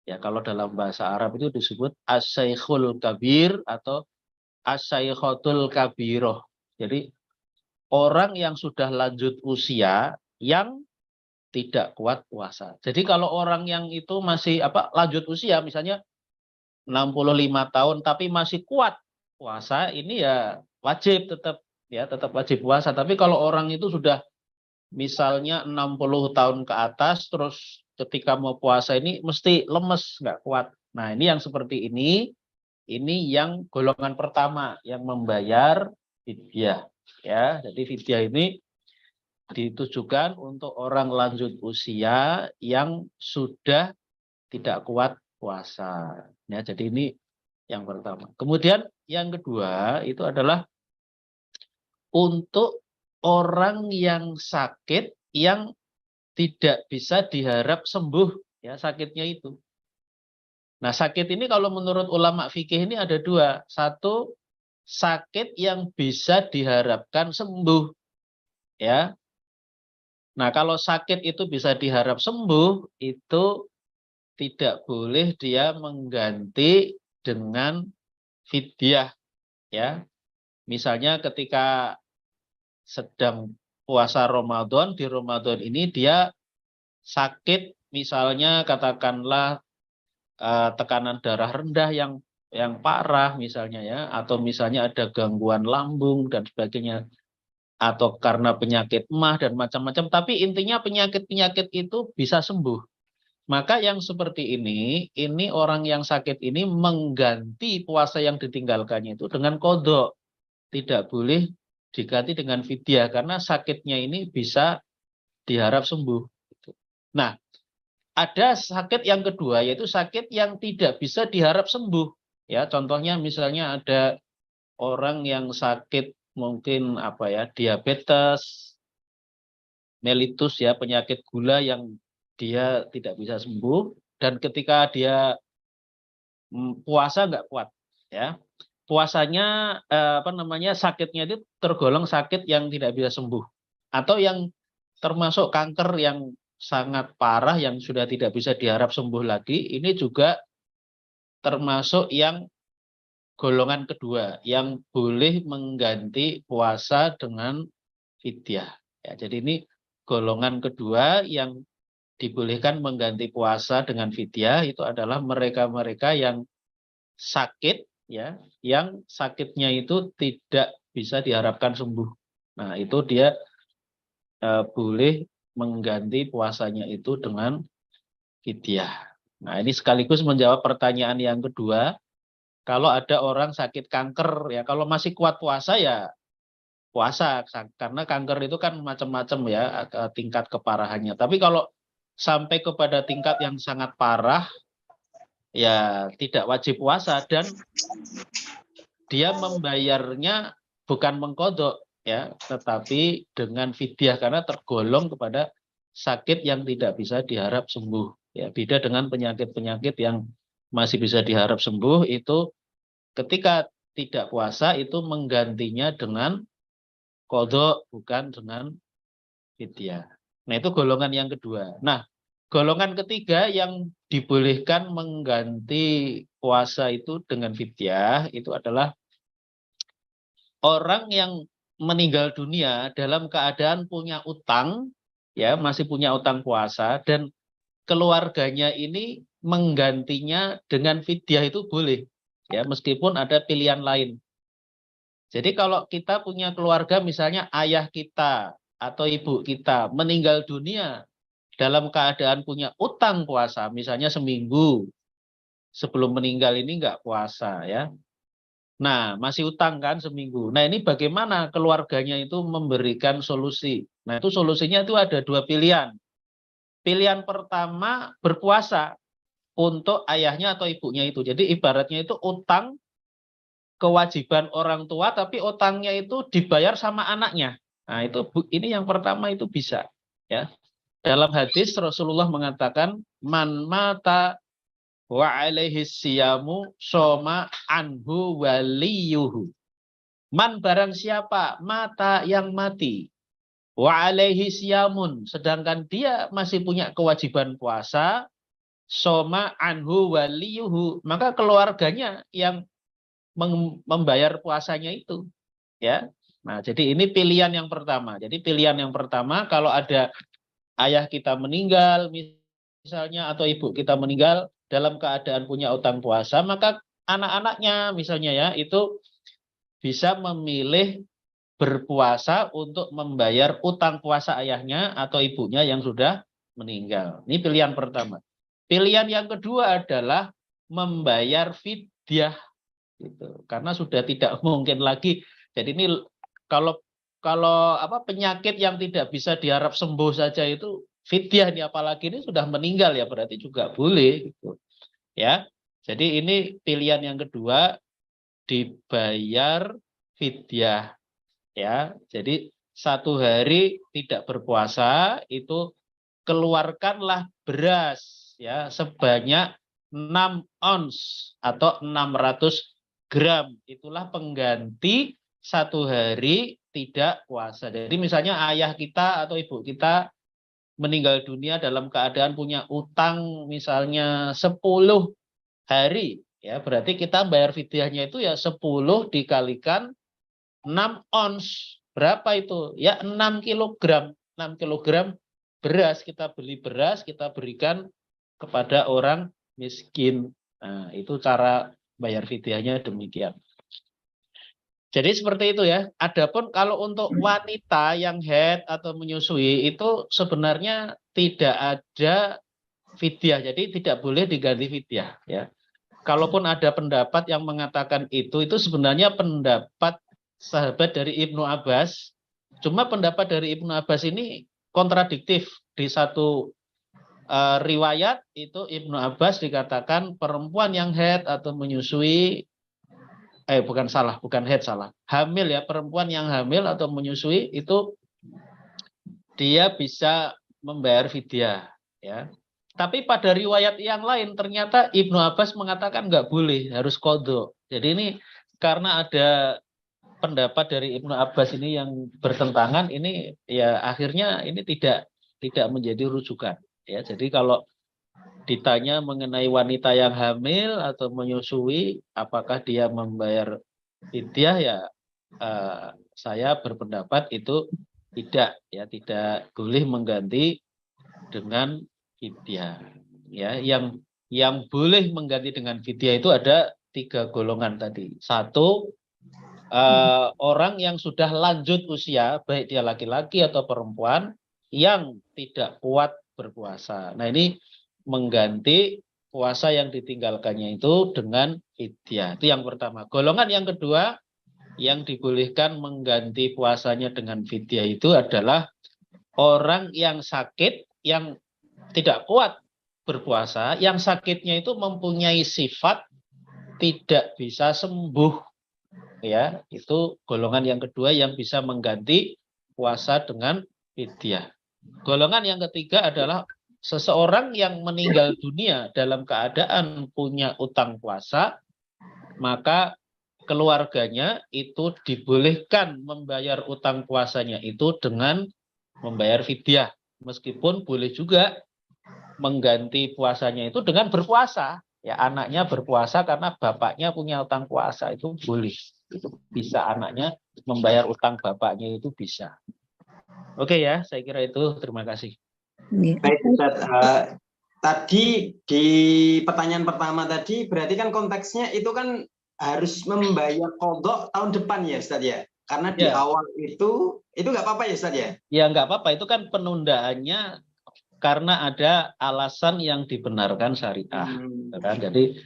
S5: Ya, kalau dalam bahasa Arab itu disebut as-saikhul kabir atau as-saikhatul kabiroh. Jadi orang yang sudah lanjut usia yang tidak kuat puasa. Jadi kalau orang yang itu masih lanjut usia, misalnya 65 tahun tapi masih kuat puasa, ini ya wajib tetap wajib puasa. Tapi kalau orang itu sudah misalnya 60 tahun ke atas, terus ketika mau puasa ini mesti lemes, nggak kuat. Nah, ini yang seperti ini yang golongan pertama yang membayar fidyah. Ya, jadi fidyah ini ditujukan untuk orang lanjut usia yang sudah tidak kuat puasa. Ya, jadi ini yang pertama. Kemudian yang kedua itu adalah untuk orang yang sakit yang tidak bisa diharap sembuh ya sakitnya itu. Nah, sakit ini kalau menurut ulama fikih ini ada 2. Satu, sakit yang bisa diharapkan sembuh. Ya. Nah, kalau sakit itu bisa diharap sembuh, itu tidak boleh dia mengganti dengan fidyah. Ya. Misalnya ketika sedang puasa Ramadan, di Ramadan ini dia sakit, misalnya katakanlah tekanan darah rendah yang parah misalnya ya, atau misalnya ada gangguan lambung dan sebagainya, atau karena penyakit emah dan macam-macam, tapi intinya penyakit-penyakit itu bisa sembuh. Maka yang seperti ini orang yang sakit ini mengganti puasa yang ditinggalkannya itu dengan qadha. Tidak boleh diganti dengan fidyah karena sakitnya ini bisa diharap sembuh. Nah, ada sakit yang kedua, yaitu sakit yang tidak bisa diharap sembuh. Ya, contohnya misalnya ada orang yang sakit mungkin diabetes mellitus ya, penyakit gula yang dia tidak bisa sembuh, dan ketika dia puasa nggak kuat ya. Puasanya sakitnya itu tergolong sakit yang tidak bisa sembuh, atau yang termasuk kanker yang sangat parah yang sudah tidak bisa diharap sembuh lagi, ini juga termasuk yang golongan kedua yang boleh mengganti puasa dengan fidyah. Ya, jadi ini golongan kedua yang dibolehkan mengganti puasa dengan fidyah itu adalah mereka-mereka yang sakit ya, yang sakitnya itu tidak bisa diharapkan sembuh. Nah, itu dia boleh mengganti puasanya itu dengan fidyah. Nah, ini sekaligus menjawab pertanyaan yang kedua. Kalau ada orang sakit kanker ya, kalau masih kuat puasa ya puasa, karena kanker itu kan macam-macam ya tingkat keparahannya. Tapi kalau sampai kepada tingkat yang sangat parah, ya tidak wajib puasa, dan dia membayarnya bukan mengkodok ya, tetapi dengan fidyah karena tergolong kepada sakit yang tidak bisa diharap sembuh. Ya, beda dengan penyakit-penyakit yang masih bisa diharap sembuh, itu ketika tidak puasa itu menggantinya dengan kodok, bukan dengan fidyah. Nah, itu golongan yang kedua. Nah, golongan ketiga yang dibolehkan mengganti puasa itu dengan fidyah itu adalah orang yang meninggal dunia dalam keadaan punya utang, ya masih punya utang puasa, dan keluarganya ini menggantinya dengan fidyah itu boleh, ya meskipun ada pilihan lain. Jadi kalau kita punya keluarga, misalnya ayah kita atau ibu kita meninggal dunia dalam keadaan punya utang puasa, misalnya seminggu sebelum meninggal ini nggak puasa ya. Nah, masih utang kan seminggu. Nah, ini bagaimana keluarganya itu memberikan solusi. Nah, itu solusinya itu ada dua pilihan. Pilihan pertama berpuasa untuk ayahnya atau ibunya itu. Jadi ibaratnya itu utang kewajiban orang tua, tapi utangnya itu dibayar sama anaknya. Nah, itu ini yang pertama itu bisa ya. Dalam hadis Rasulullah mengatakan man mata wa alaihi siyamu soma anhu waliyuhu. Man barang siapa mata yang mati wa alaihi siyamun, sedangkan dia masih punya kewajiban puasa, soma anhu waliyuhu, maka keluarganya yang membayar puasanya itu ya. Nah, jadi ini pilihan yang pertama. Jadi pilihan yang pertama, kalau ada ayah kita meninggal misalnya atau ibu kita meninggal dalam keadaan punya utang puasa, maka anak-anaknya misalnya ya itu bisa memilih berpuasa untuk membayar utang puasa ayahnya atau ibunya yang sudah meninggal. Ini pilihan pertama. Pilihan yang kedua adalah membayar fidyah gitu. Karena sudah tidak mungkin lagi. Jadi ini kalau penyakit yang tidak bisa diharap sembuh saja itu fidyah, ini apalagi ini sudah meninggal ya berarti juga boleh gitu. Ya. Jadi ini pilihan yang kedua, dibayar fidyah ya. Jadi 1 hari tidak berpuasa itu keluarkanlah beras ya sebanyak 6 ons atau 600 gram, itulah pengganti 1 hari tidak puasa. Jadi misalnya ayah kita atau ibu kita meninggal dunia dalam keadaan punya utang misalnya 10 hari, ya berarti kita bayar fidyahnya itu ya 10 dikalikan 6 ons. Berapa itu? Ya 6 kilogram. 6 kilogram beras, kita beli beras, kita berikan kepada orang miskin. Nah, itu cara bayar fidyahnya demikian. Jadi seperti itu ya. Adapun kalau untuk wanita yang haid atau menyusui itu sebenarnya tidak ada fidyah. Jadi tidak boleh diganti fidyah ya. Kalaupun ada pendapat yang mengatakan itu sebenarnya pendapat sahabat dari Ibnu Abbas. Cuma pendapat dari Ibnu Abbas ini kontradiktif. Di satu riwayat itu Ibnu Abbas dikatakan perempuan yang haid atau menyusui, bukan haid, salah, hamil ya, perempuan yang hamil atau menyusui itu dia bisa membayar fidyah ya. Tapi pada riwayat yang lain ternyata Ibnu Abbas mengatakan nggak boleh, harus qadha. Jadi ini karena ada pendapat dari Ibnu Abbas ini yang bertentangan, ini ya akhirnya ini tidak menjadi rujukan ya. Jadi kalau ditanya mengenai wanita yang hamil atau menyusui apakah dia membayar fidyah ya, saya berpendapat itu tidak ya, tidak boleh mengganti dengan fidyah ya. Yang boleh mengganti dengan fidyah itu ada 3 golongan tadi. 1, orang yang sudah lanjut usia, baik dia laki-laki atau perempuan yang tidak kuat berpuasa. Nah, ini mengganti puasa yang ditinggalkannya itu dengan fidyah. Itu yang pertama. Golongan yang kedua, yang dibolehkan mengganti puasanya dengan fidyah itu adalah orang yang sakit, yang tidak kuat berpuasa, yang sakitnya itu mempunyai sifat tidak bisa sembuh, ya, itu golongan yang kedua yang bisa mengganti puasa dengan fidyah. Golongan yang ketiga adalah seseorang yang meninggal dunia dalam keadaan punya utang puasa, maka keluarganya itu dibolehkan membayar utang puasanya itu dengan membayar fidyah. Meskipun boleh juga mengganti puasanya itu dengan berpuasa. Ya, anaknya berpuasa karena bapaknya punya utang puasa, itu boleh. Itu bisa, anaknya membayar utang bapaknya itu bisa. Oke ya, saya kira itu. Terima kasih.
S4: Baik, Ustaz. Tadi di pertanyaan pertama tadi berarti kan konteksnya itu kan harus membayar qadha tahun depan ya, Ustaz ya? Karena di awal itu nggak apa-apa ya, Ustaz ya?
S5: Ya, nggak apa-apa. Itu kan penundaannya karena ada alasan yang dibenarkan syariah. Kan? Jadi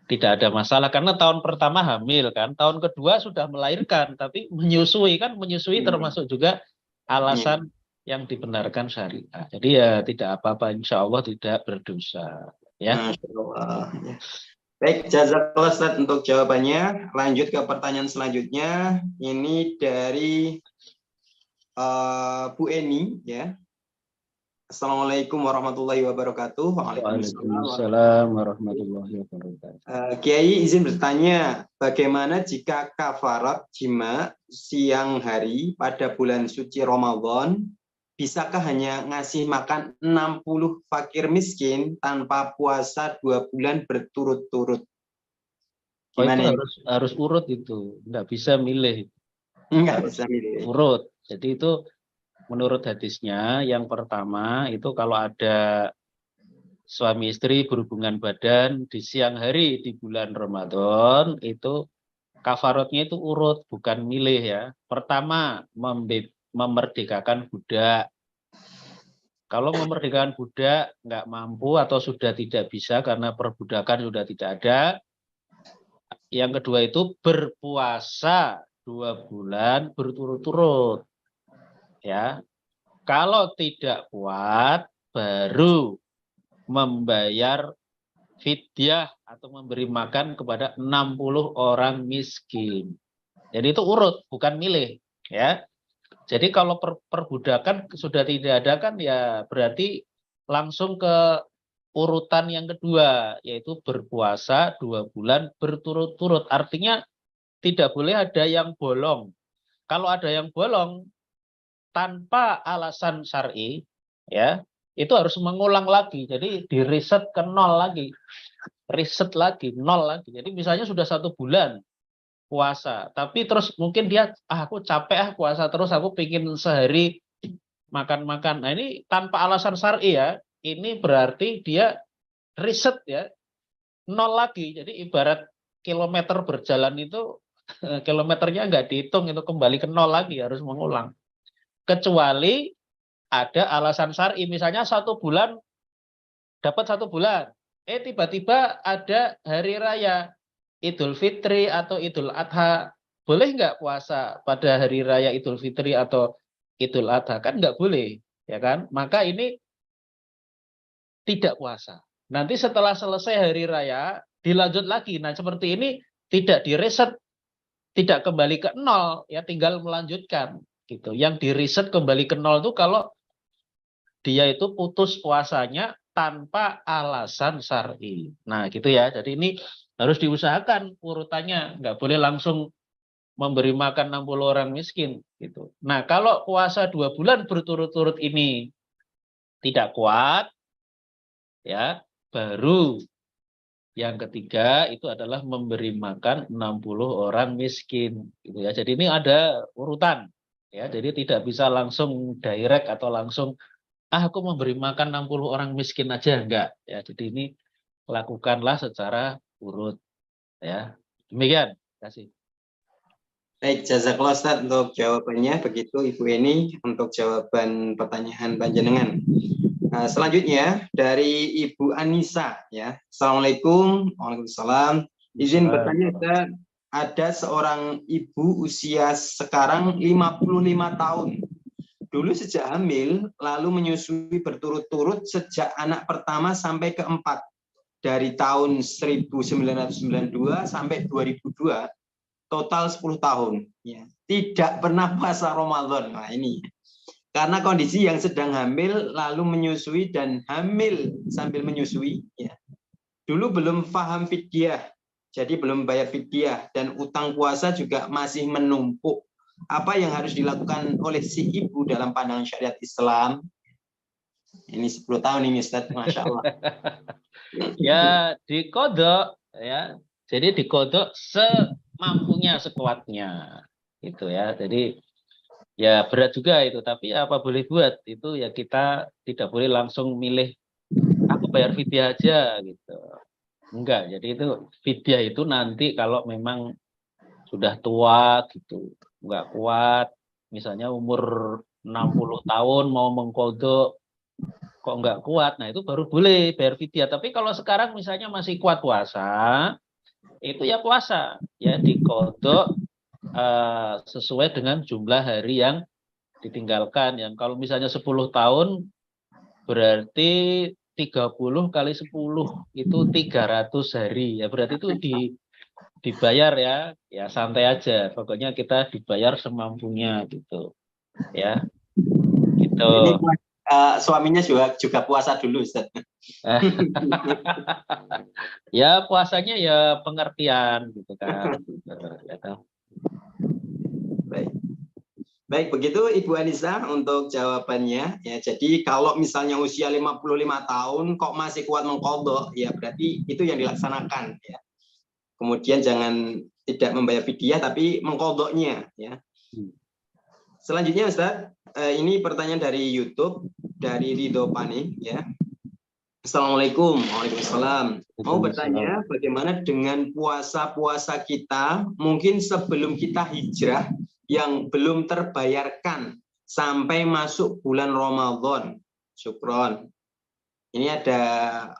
S5: tidak ada masalah. Karena tahun pertama hamil kan, tahun kedua sudah melahirkan, tapi menyusui kan, menyusui termasuk juga alasan yang dibenarkan syariah. Jadi ya tidak apa-apa, insya Allah tidak berdosa. Ya.
S4: Baik, jazakallah Ustaz untuk jawabannya. Lanjut ke pertanyaan selanjutnya. Ini dari Bu Eni ya. Assalamualaikum warahmatullahi wabarakatuh.
S5: Waalaikumsalam warahmatullahi wabarakatuh.
S4: Kiai izin bertanya, bagaimana jika kafarat jima siang hari pada bulan suci Ramadan, bisakah hanya ngasih makan 60 fakir miskin tanpa puasa 2 bulan berturut-turut?
S5: Gimana itu harus urut itu, nggak bisa milih.
S4: Nggak bisa milih.
S5: Urut. Jadi itu menurut hadisnya, yang pertama itu kalau ada suami istri berhubungan badan di siang hari di bulan Ramadan, itu kafaratnya itu urut, bukan milih ya. Pertama, memerdekakan budak. Kalau memerdekakan budak nggak mampu atau sudah tidak bisa karena perbudakan sudah tidak ada. Yang kedua itu berpuasa 2 bulan berturut-turut. Ya, kalau tidak kuat baru membayar fidyah atau memberi makan kepada 60 orang miskin. Jadi itu urut, bukan milih, ya. Jadi kalau perbudakan sudah tidak ada kan ya berarti langsung ke urutan yang kedua, yaitu berpuasa 2 bulan berturut-turut. Artinya tidak boleh ada yang bolong. Kalau ada yang bolong tanpa alasan syar'i, ya, itu harus mengulang lagi. Jadi di riset ke 0 lagi, riset lagi 0 lagi. Jadi misalnya sudah 1 bulan puasa, tapi terus mungkin dia, aku capek puasa terus, aku pingin sehari makan-makan. Nah ini tanpa alasan syar'i ya, ini berarti dia riset ya 0 lagi. Jadi ibarat kilometer berjalan itu kilometernya nggak dihitung, itu kembali ke 0 lagi, harus mengulang. Kecuali ada alasan syar'i, misalnya 1 bulan dapat 1 bulan, tiba-tiba ada hari raya Idul Fitri atau Idul Adha, boleh nggak puasa pada hari raya Idul Fitri atau Idul Adha? Kan nggak boleh, ya kan? Maka ini tidak puasa. Nanti setelah selesai hari raya dilanjut lagi. Nah seperti ini tidak direset, tidak kembali ke 0, ya tinggal melanjutkan. Gitu. Yang diriset kembali ke 0 itu kalau dia itu putus puasanya tanpa alasan syar'i. Nah, gitu ya. Jadi ini harus diusahakan urutannya, nggak boleh langsung memberi makan 60 orang miskin gitu. Nah, kalau puasa 2 bulan berturut-turut ini tidak kuat, ya, baru yang ketiga itu adalah memberi makan 60 orang miskin gitu ya. Jadi ini ada urutan. Ya, jadi tidak bisa langsung direct atau langsung aku memberi makan 60 orang miskin aja, enggak ya. Jadi ini lakukanlah secara urut ya. Demikian, terima kasih.
S4: Baik, jazakallah Ustaz untuk jawabannya. Begitu Ibu Eni untuk jawaban pertanyaan panjenengan. Selanjutnya dari Ibu Anissa ya. Assalamualaikum. Waalaikumsalam. Izin bertanya Ustaz, ada seorang ibu usia sekarang 55 tahun. Dulu sejak hamil, lalu menyusui berturut-turut sejak anak pertama sampai keempat. Dari tahun 1992 sampai 2002, total 10 tahun. Ya. Tidak pernah puasa Ramadan. Nah ini. Karena kondisi yang sedang hamil, lalu menyusui dan hamil sambil menyusui. Ya. Dulu belum paham fidyah, jadi belum bayar fidyah. Dan utang puasa juga masih menumpuk. Apa yang harus dilakukan oleh si ibu dalam pandangan syariat Islam? Ini 10 tahun ini Ustaz, Masya Allah.
S5: Ya dikodok ya. Jadi dikodok semampunya, sekuatnya. Gitu ya. Jadi ya berat juga itu, tapi ya apa boleh buat. Itu ya kita tidak boleh langsung milih aku bayar fidyah aja gitu. Enggak, jadi itu fidyah itu nanti kalau memang sudah tua gitu, enggak kuat, misalnya umur 60 tahun mau mengkodok kok enggak kuat, nah itu baru boleh bayar fidyah. Tapi kalau sekarang misalnya masih kuat puasa, itu ya puasa, ya dikodok sesuai dengan jumlah hari yang ditinggalkan. Yang kalau misalnya 10 tahun berarti 30 kali 10 itu 300 hari. Ya berarti itu dibayar ya. Ya santai aja. Pokoknya kita dibayar semampunya gitu. Ya. Gitu.
S4: Ini suaminya juga puasa dulu Ustaz.
S5: Ya puasanya ya pengertian gitu kan.
S4: Baik, begitu Ibu Anissa untuk jawabannya. Ya, jadi kalau misalnya usia 55 tahun kok masih kuat mengqadha, ya berarti itu yang dilaksanakan ya. Kemudian jangan tidak membayar fidyah tapi mengqadhanya ya. Selanjutnya Ustaz, ini pertanyaan dari YouTube dari Ridho Pani ya. Assalamualaikum. Waalaikumsalam. Mau bertanya bagaimana dengan puasa-puasa kita mungkin sebelum kita hijrah yang belum terbayarkan sampai masuk bulan Ramadan. Syukron. Ini ada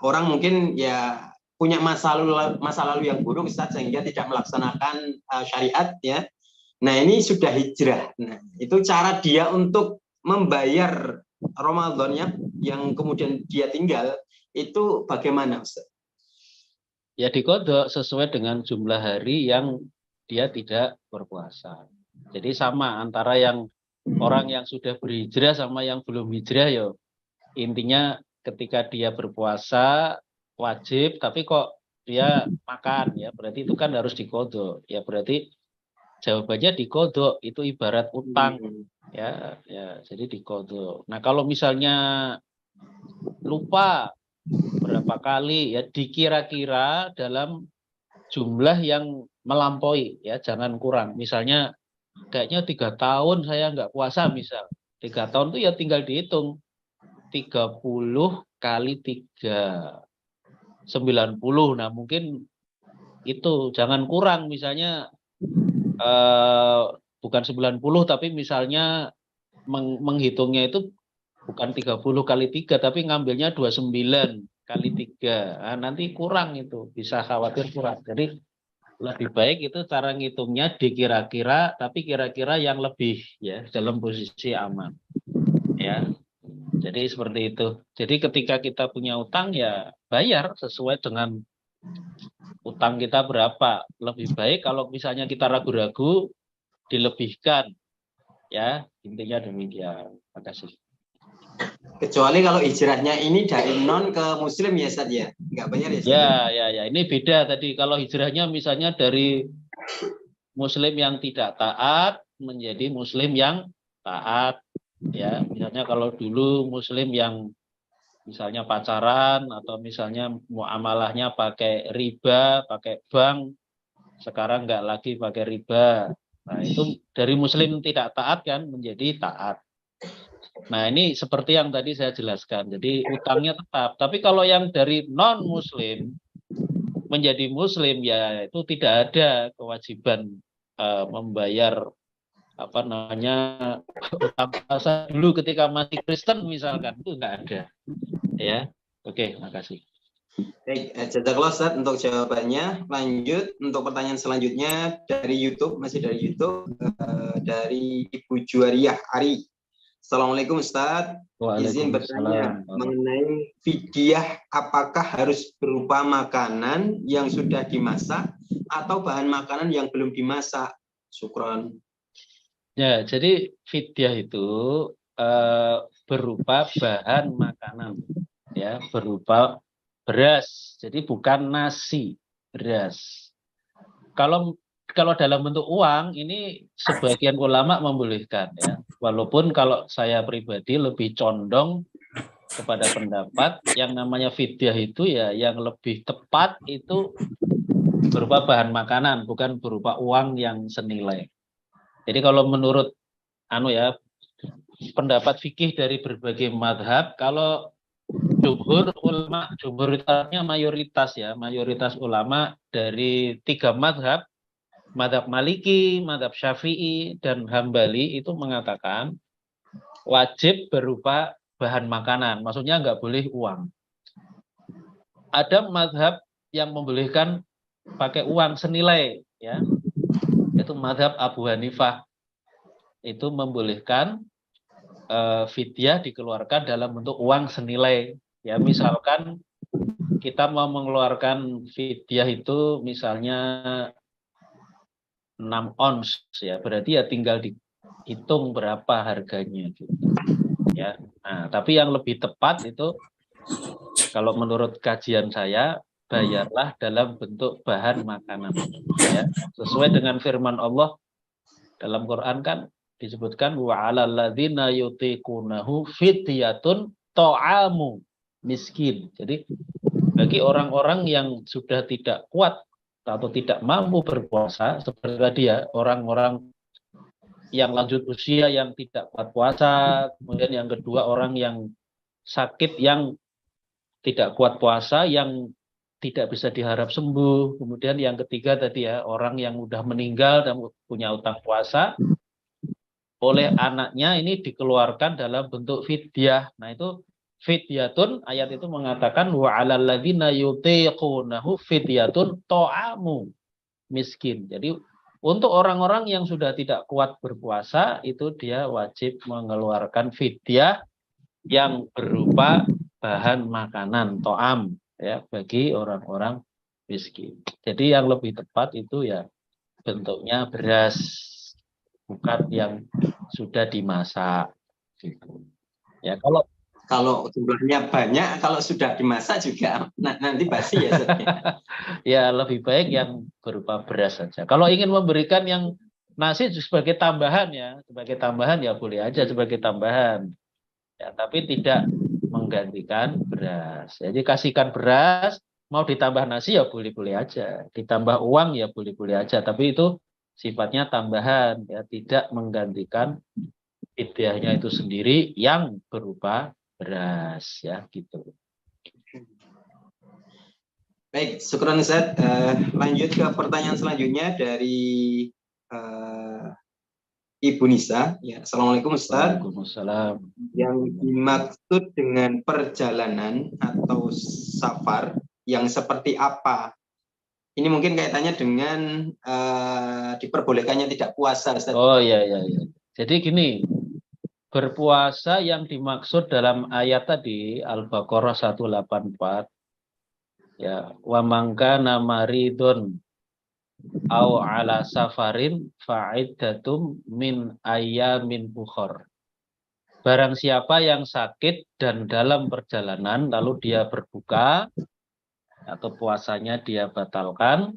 S4: orang mungkin ya punya masa lalu yang buruk Ustaz, sehingga tidak melaksanakan syariat ya. Nah, ini sudah hijrah. Nah, itu cara dia untuk membayar Ramadannya yang kemudian dia tinggal itu bagaimana Ustaz?
S5: Ya dikodok sesuai dengan jumlah hari yang dia tidak berpuasa. Jadi sama antara yang orang yang sudah berhijrah sama yang belum hijrah ya. Intinya ketika dia berpuasa wajib tapi kok dia makan ya berarti itu kan harus dikodok. Ya berarti jawabannya dikodok, itu ibarat utang ya, jadi dikodok. Nah kalau misalnya lupa berapa kali ya dikira-kira dalam jumlah yang melampaui ya, jangan kurang. Misalnya kayaknya 3 tahun saya nggak puasa misal. 3 tahun itu ya tinggal dihitung 30 kali 3 90. Nah mungkin itu jangan kurang, misalnya bukan 90 tapi misalnya menghitungnya itu bukan 30 kali 3 tapi ngambilnya 29 kali 3. Nah, nanti kurang itu, bisa khawatir kurang. Jadi lebih baik itu cara ngitungnya dikira-kira tapi kira-kira yang lebih ya dalam posisi aman. Ya. Jadi seperti itu. Jadi ketika kita punya utang ya bayar sesuai dengan utang kita berapa. Lebih baik kalau misalnya kita ragu-ragu dilebihkan. Ya, intinya demikian. Terima kasih.
S4: Kecuali kalau hijrahnya ini dari non ke muslim ya Ustaz ya, nggak bayar ya Ustaz?
S5: Ya, ini beda tadi. Kalau hijrahnya misalnya dari muslim yang tidak taat menjadi muslim yang taat. Ya, misalnya kalau dulu muslim yang misalnya pacaran atau misalnya muamalahnya pakai riba, pakai bank, sekarang nggak lagi pakai riba. Nah, itu dari muslim tidak taat kan menjadi taat. Nah, ini seperti yang tadi saya jelaskan. Jadi utangnya tetap. Tapi kalau yang dari non-muslim menjadi muslim ya itu tidak ada kewajiban membayar utang puasa dulu ketika masih Kristen misalkan, itu nggak ada. Ya, oke, makasih.
S4: Baik, jazakallah Ustaz untuk jawabannya. Lanjut untuk pertanyaan selanjutnya dari YouTube, masih dari YouTube, dari Ibu Juwariah Ari. Assalamualaikum Ustaz. Izin bertanya
S5: Waalaikumsalam.
S4: mengenai fidyah, apakah harus berupa makanan yang sudah dimasak atau bahan makanan yang belum dimasak? Syukron.
S5: Ya, jadi fidyah itu berupa bahan makanan, ya, berupa beras. Jadi bukan nasi, beras. Kalau dalam bentuk uang ini sebagian ulama membolehkan, ya. Walaupun kalau saya pribadi lebih condong kepada pendapat yang namanya fidyah itu ya yang lebih tepat itu berupa bahan makanan, bukan berupa uang yang senilai. Jadi kalau menurut pendapat fikih dari berbagai madhab, kalau jumhur ulama, mayoritas ulama dari 3 madhab, madhab Maliki, madhab Syafi'i, dan Hambali itu mengatakan wajib berupa bahan makanan, maksudnya nggak boleh uang. Ada madhab yang membolehkan pakai uang senilai, ya, itu madhab Abu Hanifah, itu membolehkan fidyah dikeluarkan dalam bentuk uang senilai. Ya, misalkan kita mau mengeluarkan fidyah itu misalnya 6 ons, ya, berarti ya tinggal dihitung berapa harganya gitu. Ya. Nah, tapi yang lebih tepat itu kalau menurut kajian saya, bayarlah dalam bentuk bahan makanan, ya. Sesuai dengan firman Allah dalam Quran kan disebutkan wa 'alal ladzina yutiqunahu fidyatun ta'amu miskin. Jadi bagi orang-orang yang sudah tidak kuat atau tidak mampu berpuasa, seperti tadi ya, orang-orang yang lanjut usia yang tidak kuat puasa, kemudian yang kedua orang yang sakit yang tidak kuat puasa, yang tidak bisa diharap sembuh, kemudian yang ketiga tadi ya, orang yang udah meninggal dan punya utang puasa, oleh anaknya ini dikeluarkan dalam bentuk fidyah. Nah itu fidyatun, ayat itu mengatakan wa 'alal ladzina yutiqunahu fidyatun ta'amu miskin. Jadi untuk orang-orang yang sudah tidak kuat berpuasa itu dia wajib mengeluarkan fidyah yang berupa bahan makanan to'am, ya, bagi orang-orang miskin. Jadi yang lebih tepat itu ya bentuknya beras, bukan yang sudah dimasak gitu. Ya,
S4: Kalau jumlahnya banyak, kalau sudah dimasak juga nanti basi ya.
S5: Ya lebih baik yang berupa beras saja. Kalau ingin memberikan yang nasi sebagai tambahan ya boleh aja sebagai tambahan. Ya, tapi tidak menggantikan beras. Jadi kasihkan beras, mau ditambah nasi ya boleh-boleh aja. Ditambah uang ya boleh-boleh aja. Tapi itu sifatnya tambahan, ya, tidak menggantikan fidyahnya itu sendiri yang berupa beras, ya, gitu.
S4: Baik, syukran Ustaz. Lanjut ke pertanyaan selanjutnya dari Ibu Nisa. Ya, Assalamualaikum Ustaz.
S5: Waalaikumsalam.
S4: Yang dimaksud dengan perjalanan atau safar yang seperti apa? Ini mungkin kaitannya dengan diperbolehkannya tidak puasa, Ustaz.
S5: Oh iya. Jadi gini, berpuasa yang dimaksud dalam ayat tadi Al-Baqarah 184, ya, wa mangkana maridun au ala safarin fa'iddatum min ayyamin ukhar. Barang siapa yang sakit dan dalam perjalanan lalu dia berbuka atau puasanya dia batalkan,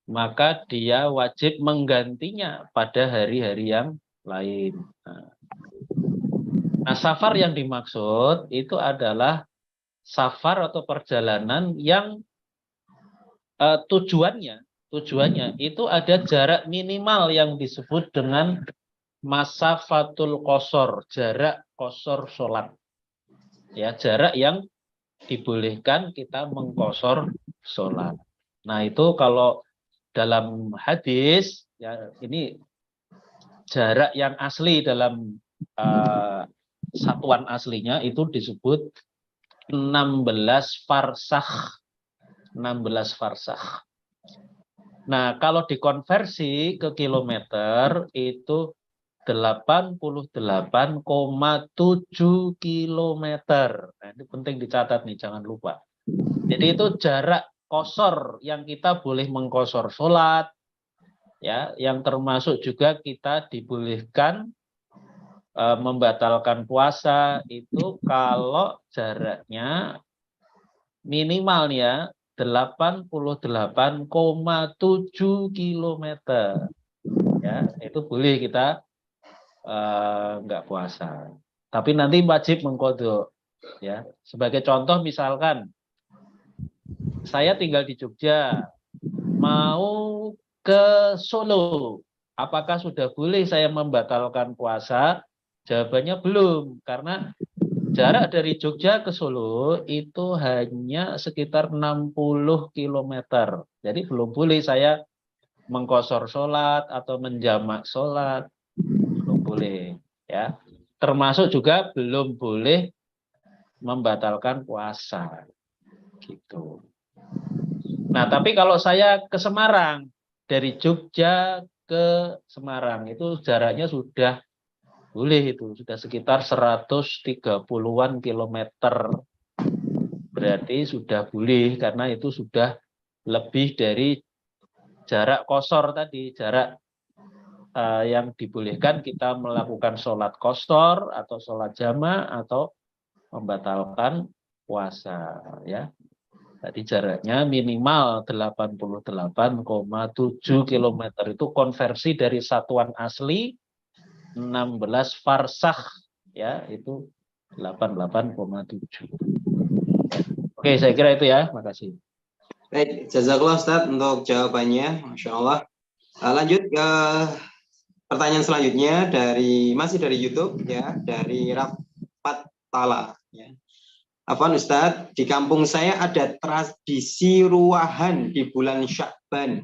S5: maka dia wajib menggantinya pada hari-hari yang lain. Nah, safar yang dimaksud itu adalah safar atau perjalanan yang tujuannya itu ada jarak minimal yang disebut dengan masafatul qasar, jarak qasar sholat. Ya, jarak yang dibolehkan kita mengqasar sholat. Nah, itu kalau dalam hadis, ya, ini jarak yang asli dalam satuan aslinya itu disebut 16 farsakh 16 farsakh. Nah, kalau dikonversi ke kilometer itu 88,7 kilometer. Nah, ini penting dicatat nih, jangan lupa. Jadi itu jarak qashar yang kita boleh mengqashar sholat, ya, yang termasuk juga kita dibolehkan membatalkan puasa itu kalau jaraknya minimal ya 88,7 kilometer. Ya, itu boleh kita nggak puasa. Tapi nanti wajib mengqadha. Ya, sebagai contoh misalkan saya tinggal di Jogja, mau ke Solo, apakah sudah boleh saya membatalkan puasa? Jawabannya belum, karena jarak dari Jogja ke Solo itu hanya sekitar 60 kilometer. Jadi belum boleh saya mengqashar sholat atau menjamak sholat. Belum boleh. Ya. Termasuk juga belum boleh membatalkan puasa. Gitu. Nah, tapi kalau saya ke Semarang, dari Jogja ke Semarang, itu jaraknya sudah boleh itu, sudah sekitar 130-an kilometer. Berarti sudah boleh, karena itu sudah lebih dari jarak qashar tadi, jarak yang dibolehkan kita melakukan sholat qashar atau sholat jama' atau membatalkan puasa. Ya. Tadi jaraknya minimal 88,7 km itu konversi dari satuan asli 16 farsakh, ya, itu 88,7. Oke, saya kira itu ya, makasih.
S4: Baik, jazakallah Ustaz untuk jawabannya, Masya Allah. Lanjut ke pertanyaan selanjutnya masih dari YouTube ya, dari Rafat Tala. Ya. Afwan Ustadz, di kampung saya ada tradisi ruahan di bulan Sya'ban.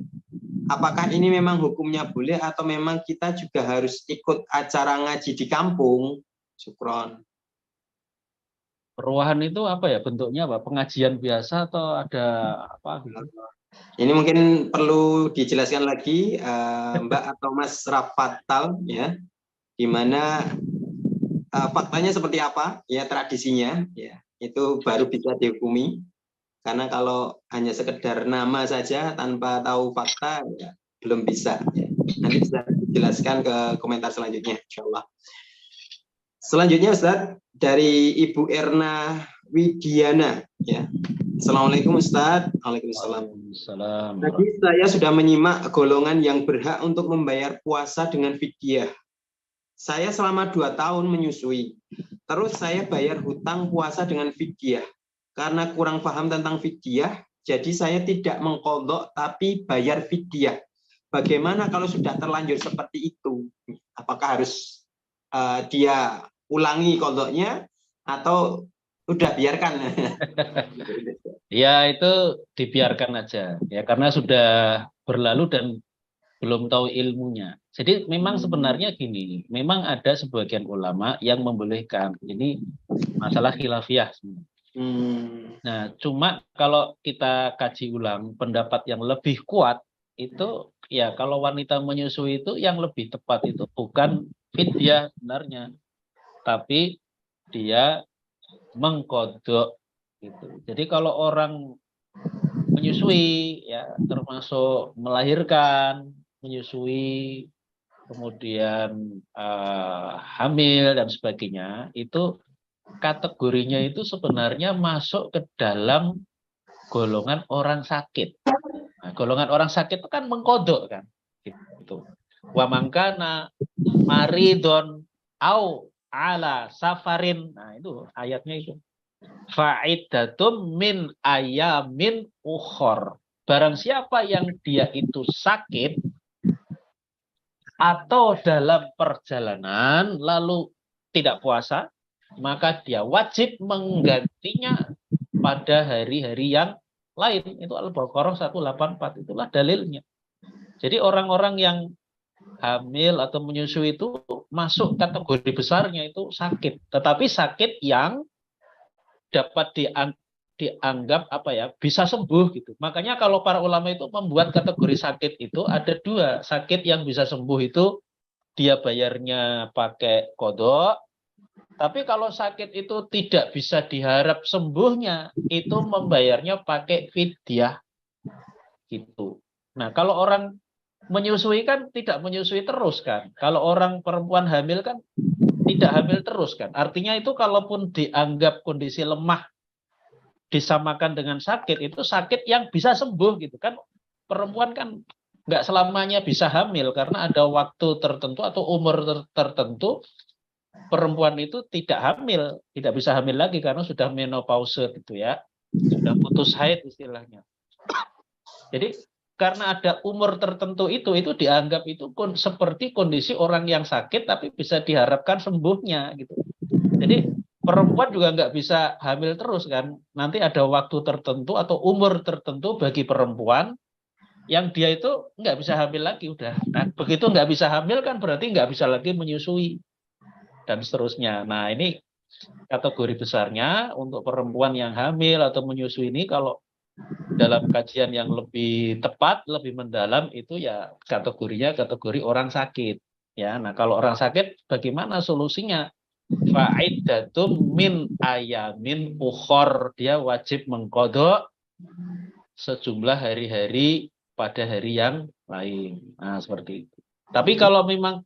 S4: Apakah ini memang hukumnya boleh atau memang kita juga harus ikut acara ngaji di kampung? Syukron.
S5: Ruahan itu apa ya bentuknya, Pak? Pengajian biasa atau ada apa gitu?
S4: Ini mungkin perlu dijelaskan lagi Mbak atau Mas Rafatal ya, di mana faktanya seperti apa ya, tradisinya ya, itu baru bisa dihukumi. Karena kalau hanya sekedar nama saja tanpa tahu fakta ya, belum bisa ya. Nanti bisa dijelaskan ke komentar selanjutnya insyaallah. Selanjutnya Ustaz, dari Ibu Erna Widiana ya. Assalamualaikum Ustaz. Waalaikumsalam. Tadi saya sudah menyimak golongan yang berhak untuk membayar puasa dengan fidyah. Saya selama 2 tahun menyusui. Terus saya bayar hutang puasa dengan fidyah. Karena kurang paham tentang fidyah, jadi saya tidak mengqadha tapi bayar fidyah. Bagaimana kalau sudah terlanjur seperti itu? Apakah harus dia ulangi qadhanya atau udah biarkan?
S5: Ya, itu dibiarkan aja ya, karena sudah berlalu dan belum tahu ilmunya. Jadi memang sebenarnya gini, memang ada sebagian ulama yang membolehkan. Ini masalah khilafiyah sebenarnya. Nah, cuma kalau kita kaji ulang pendapat yang lebih kuat itu ya, kalau wanita menyusui itu yang lebih tepat itu bukan fidyah sebenarnya, tapi dia mengqadha gitu. Jadi kalau orang menyusui ya, termasuk melahirkan, menyusui, kemudian hamil dan sebagainya, itu kategorinya itu sebenarnya masuk ke dalam golongan orang sakit. Nah, golongan orang sakit itu kan mengqadha kan, gitu. Wa mangkana maridon au ala safarin. Nah, itu ayatnya itu. Fa'iddatum min ayamin ukhor. Barang siapa yang dia itu sakit atau dalam perjalanan lalu tidak puasa, maka dia wajib menggantinya pada hari-hari yang lain. Itu Al-Baqarah 184, itulah dalilnya. Jadi orang-orang yang hamil atau menyusui itu masuk kategori besarnya itu sakit. Tetapi sakit yang dapat dianggap apa ya, bisa sembuh gitu. Makanya kalau para ulama itu membuat kategori sakit itu ada dua. Sakit yang bisa sembuh itu dia bayarnya pakai qadha. Tapi kalau sakit itu tidak bisa diharap sembuhnya, itu membayarnya pakai fidyah gitu. Nah, kalau orang menyusui kan tidak menyusui terus kan. Kalau orang perempuan hamil kan tidak hamil terus kan. Artinya itu kalaupun dianggap kondisi lemah disamakan dengan sakit, itu sakit yang bisa sembuh gitu kan. Perempuan kan nggak selamanya bisa hamil karena ada waktu tertentu atau umur tertentu perempuan itu tidak hamil, tidak bisa hamil lagi karena sudah menopause gitu ya, sudah putus haid istilahnya. Jadi karena ada umur tertentu itu dianggap itu seperti kondisi orang yang sakit tapi bisa diharapkan sembuhnya gitu. Jadi perempuan juga nggak bisa hamil terus kan. Nanti ada waktu tertentu atau umur tertentu bagi perempuan yang dia itu nggak bisa hamil lagi udah. Nah, begitu nggak bisa hamil kan berarti nggak bisa lagi menyusui dan seterusnya. Nah, ini kategori besarnya untuk perempuan yang hamil atau menyusui ini kalau dalam kajian yang lebih tepat, lebih mendalam itu ya kategorinya kategori orang sakit. Ya, nah kalau orang sakit bagaimana solusinya? Fa'iddatum min ayamin ukhor, dia wajib mengqadha sejumlah hari-hari pada hari yang lain. Nah, seperti itu. Tapi kalau memang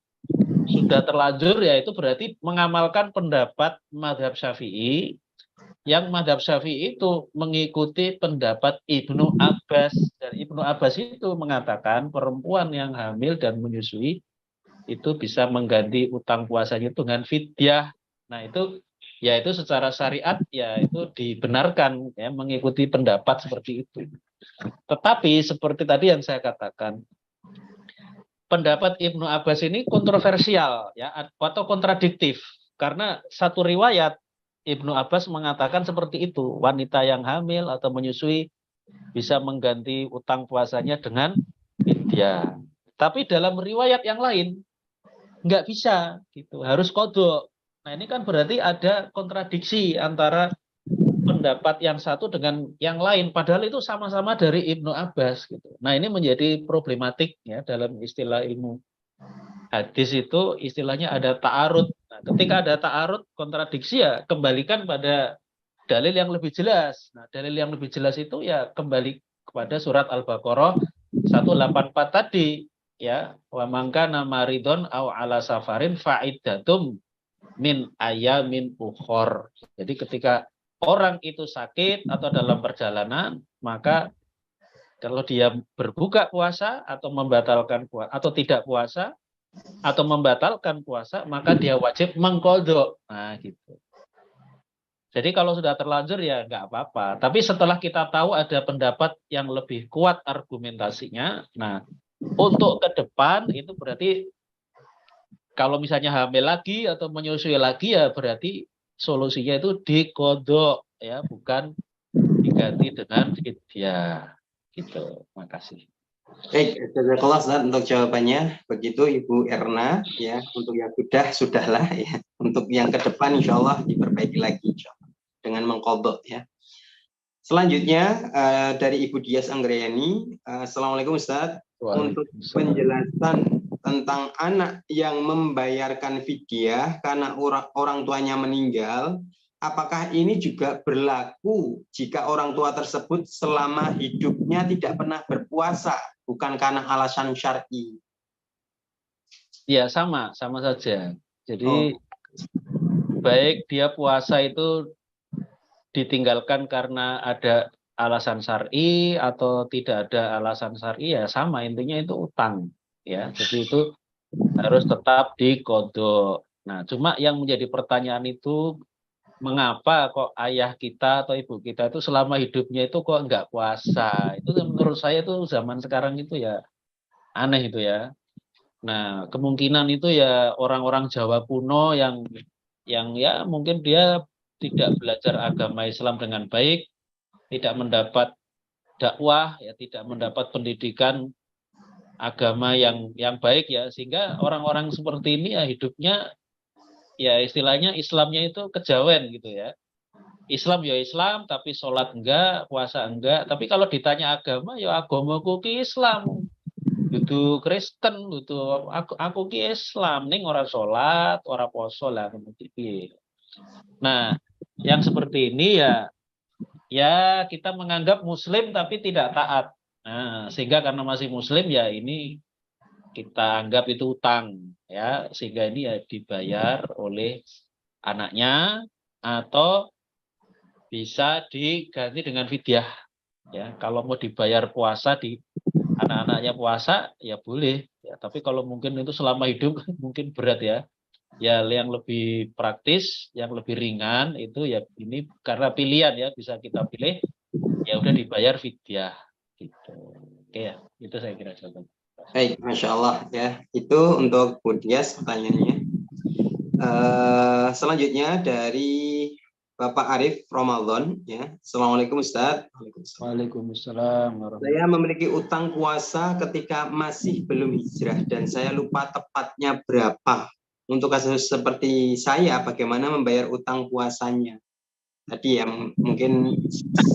S5: sudah terlanjur ya itu berarti mengamalkan pendapat mazhab Syafi'i, yang mazhab Syafi'i itu mengikuti pendapat Ibnu Abbas. Dan Ibnu Abbas itu mengatakan perempuan yang hamil dan menyusui itu bisa mengganti utang puasanya dengan fidyah. Nah, itu ya itu secara syariat ya itu dibenarkan ya mengikuti pendapat seperti itu. Tetapi seperti tadi yang saya katakan, pendapat Ibnu Abbas ini kontroversial ya atau kontradiktif karena satu riwayat Ibnu Abbas mengatakan seperti itu, wanita yang hamil atau menyusui bisa mengganti utang puasanya dengan fidyah. Tapi dalam riwayat yang lain nggak bisa gitu, harus qadha. Nah, ini kan berarti ada kontradiksi antara pendapat yang satu dengan yang lain, padahal itu sama-sama dari Ibnu Abbas gitu. Nah, ini menjadi problematik ya dalam istilah ilmu hadis itu istilahnya ada ta'arud. Nah, ketika ada ta'arud, kontradiksi ya kembalikan pada dalil yang lebih jelas. Nah, dalil yang lebih jelas itu ya kembali kepada surat Al-Baqarah 184 tadi ya, wa mangkana maridon au ala safarin fa'iddatum min ayamin ukhor. Jadi ketika orang itu sakit atau dalam perjalanan, maka kalau dia berbuka puasa atau membatalkan puasa atau tidak puasa atau membatalkan puasa, maka dia wajib mengqadha. Nah, gitu. Jadi kalau sudah terlanjur ya nggak apa-apa. Tapi setelah kita tahu ada pendapat yang lebih kuat argumentasinya, nah untuk ke depan itu berarti kalau misalnya hamil lagi atau menyusui lagi ya berarti solusinya itu diqadha ya, bukan diganti dengan fidyah. Gitu. Makasih.
S4: Baik, jazakallah Ustaz untuk jawabannya. Begitu Ibu Erna ya, untuk yang sudahlah ya. Untuk yang ke depan insya Allah diperbaiki lagi insya Allah, dengan mengqadha ya. Selanjutnya dari Ibu Dias Anggrayani. Assalamualaikum Ustaz. Untuk penjelasan tentang anak yang membayarkan fidyah karena orang tuanya meninggal, apakah ini juga berlaku jika orang tua tersebut selama hidupnya tidak pernah berpuasa, bukan karena alasan syar'i?
S5: Ya, sama saja. Jadi baik dia puasa itu ditinggalkan karena ada alasan syar'i atau tidak ada alasan syar'i ya sama, intinya itu utang ya. Jadi itu harus tetap diqadha. Nah, cuma yang menjadi pertanyaan itu mengapa kok ayah kita atau ibu kita itu selama hidupnya itu kok enggak puasa? Itu menurut saya itu zaman sekarang itu ya aneh itu ya. Nah, kemungkinan itu ya orang-orang Jawa kuno yang ya mungkin dia tidak belajar agama Islam dengan baik, tidak mendapat dakwah, ya tidak mendapat pendidikan agama yang baik ya, sehingga orang-orang seperti ini ya hidupnya ya istilahnya Islamnya itu kejawen gitu ya. Islam ya Islam, tapi sholat enggak, puasa enggak. Tapi kalau ditanya agama, ya agamaku ki Islam. Dudu Kristen, dudu aku ki Islam. Ning ora sholat, ora poso lah. Nah, yang seperti ini ya kita menganggap Muslim tapi tidak taat. Nah, sehingga karena masih Muslim ya ini kita anggap itu utang, ya, sehingga ini ya dibayar oleh anaknya atau bisa diganti dengan fidyah, ya. Kalau mau dibayar puasa di anak-anaknya puasa ya boleh, ya. Tapi kalau mungkin itu selama hidup mungkin berat ya. Ya yang lebih praktis, yang lebih ringan itu ya ini karena pilihan ya, bisa kita pilih ya udah dibayar fidyah gitu. Oke ya, itu saya kira jawaban.
S4: Baik, Masya Allah ya. Itu untuk Budias pertanyaannya. Selanjutnya dari Bapak Arif Ramadan ya. Assalamualaikum Ustaz.
S5: Waalaikumsalam.
S4: Saya memiliki utang puasa ketika masih belum hijrah dan saya lupa tepatnya berapa. Untuk kasus seperti saya, bagaimana membayar utang puasanya? Tadi yang mungkin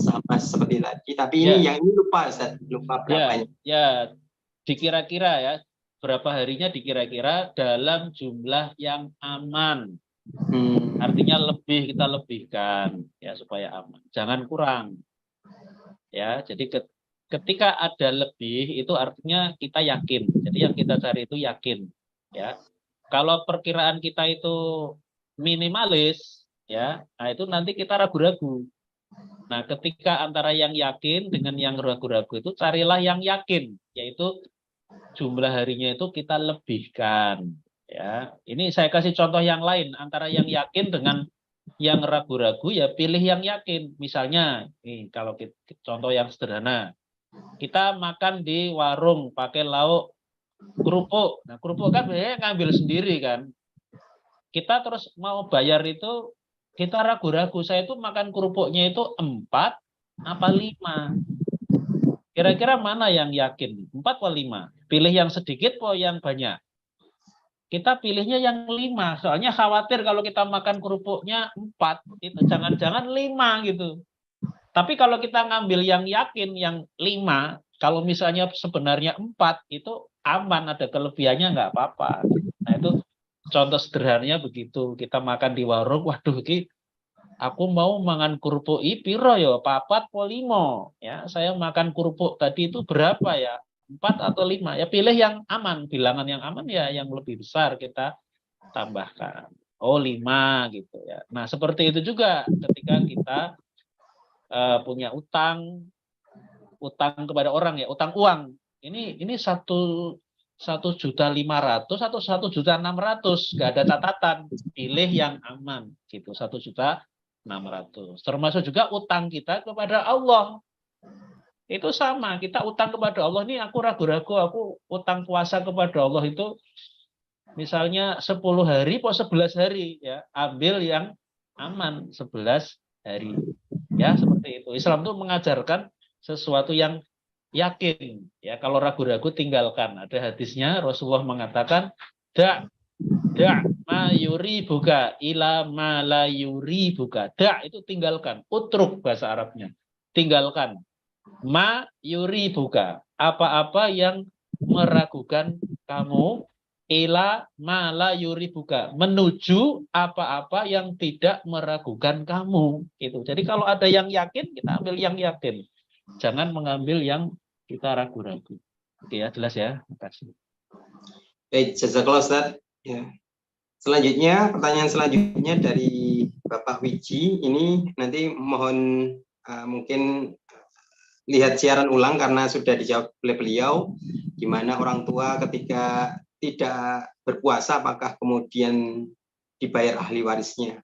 S4: sama seperti tadi, tapi ini yang ini lupa Ustaz, lupa berapanya.
S5: Ya, dikira-kira ya, berapa harinya dikira-kira dalam jumlah yang aman. Artinya lebih kita lebihkan ya supaya aman, jangan kurang. Ya, jadi ketika ada lebih itu artinya kita yakin. Jadi yang kita cari itu yakin, ya. Kalau perkiraan kita itu minimalis, ya, nah itu nanti kita ragu-ragu. Nah, ketika antara yang yakin dengan yang ragu-ragu itu carilah yang yakin, yaitu jumlah harinya itu kita lebihkan. Ya, ini saya kasih contoh yang lain antara yang yakin dengan yang ragu-ragu ya pilih yang yakin. Misalnya, nih kalau contoh yang sederhana, kita makan di warung pakai lauk kerupuk. Nah, kerupuk kan biasanya ngambil sendiri kan. Kita terus mau bayar itu kita ragu-ragu. Saya itu makan kerupuknya itu 4 apa 5. Kira-kira mana yang yakin? 4 atau 5? Pilih yang sedikit atau yang banyak? Kita pilihnya yang 5. Soalnya khawatir kalau kita makan kerupuknya 4, itu jangan-jangan 5 gitu. Tapi kalau kita ngambil yang yakin, yang 5, kalau misalnya sebenarnya 4, itu aman, ada kelebihannya nggak apa-apa. Nah itu contoh sederhananya begitu. Kita makan di warung, waduh ini aku mau mangan kerupuk piro ya, 4 atau 5. Ya, saya makan kerupuk tadi itu berapa ya? 4 atau 5. Ya pilih yang aman, bilangan yang aman ya yang lebih besar kita tambahkan. Oh 5 gitu ya. Nah seperti itu juga ketika kita punya utang kepada orang ya, utang uang. Ini 1.500.000 atau 1.600.000, nggak ada catatan. Pilih yang aman gitu, 1.600.000. Termasuk juga utang kita kepada Allah. Itu sama, kita utang kepada Allah. Ini aku ragu-ragu, aku utang puasa kepada Allah itu misalnya 10 hari atau 11 hari ya, ambil yang aman 11 hari. Ya, seperti itu. Islam itu mengajarkan sesuatu yang yakin. Ya, kalau ragu-ragu tinggalkan. Ada hadisnya Rasulullah mengatakan, da ma yuri buka ila ma la yuri buka. Da itu tinggalkan. Utruk bahasa Arabnya. Tinggalkan. Ma yuri buka. Apa-apa yang meragukan kamu, ila ma la yuri buka, menuju apa-apa yang tidak meragukan kamu. Gitu. Jadi kalau ada yang yakin, kita ambil yang yakin. Jangan mengambil yang kita ragu-ragu. Oke ya, jelas ya. Terima kasih.
S4: Baik, jazakallah Ustaz. Ya. Selanjutnya, pertanyaan selanjutnya dari Bapak Wiji. Ini nanti mohon mungkin lihat siaran ulang karena sudah dijawab oleh beliau. Gimana orang tua ketika tidak berpuasa, apakah kemudian dibayar ahli warisnya?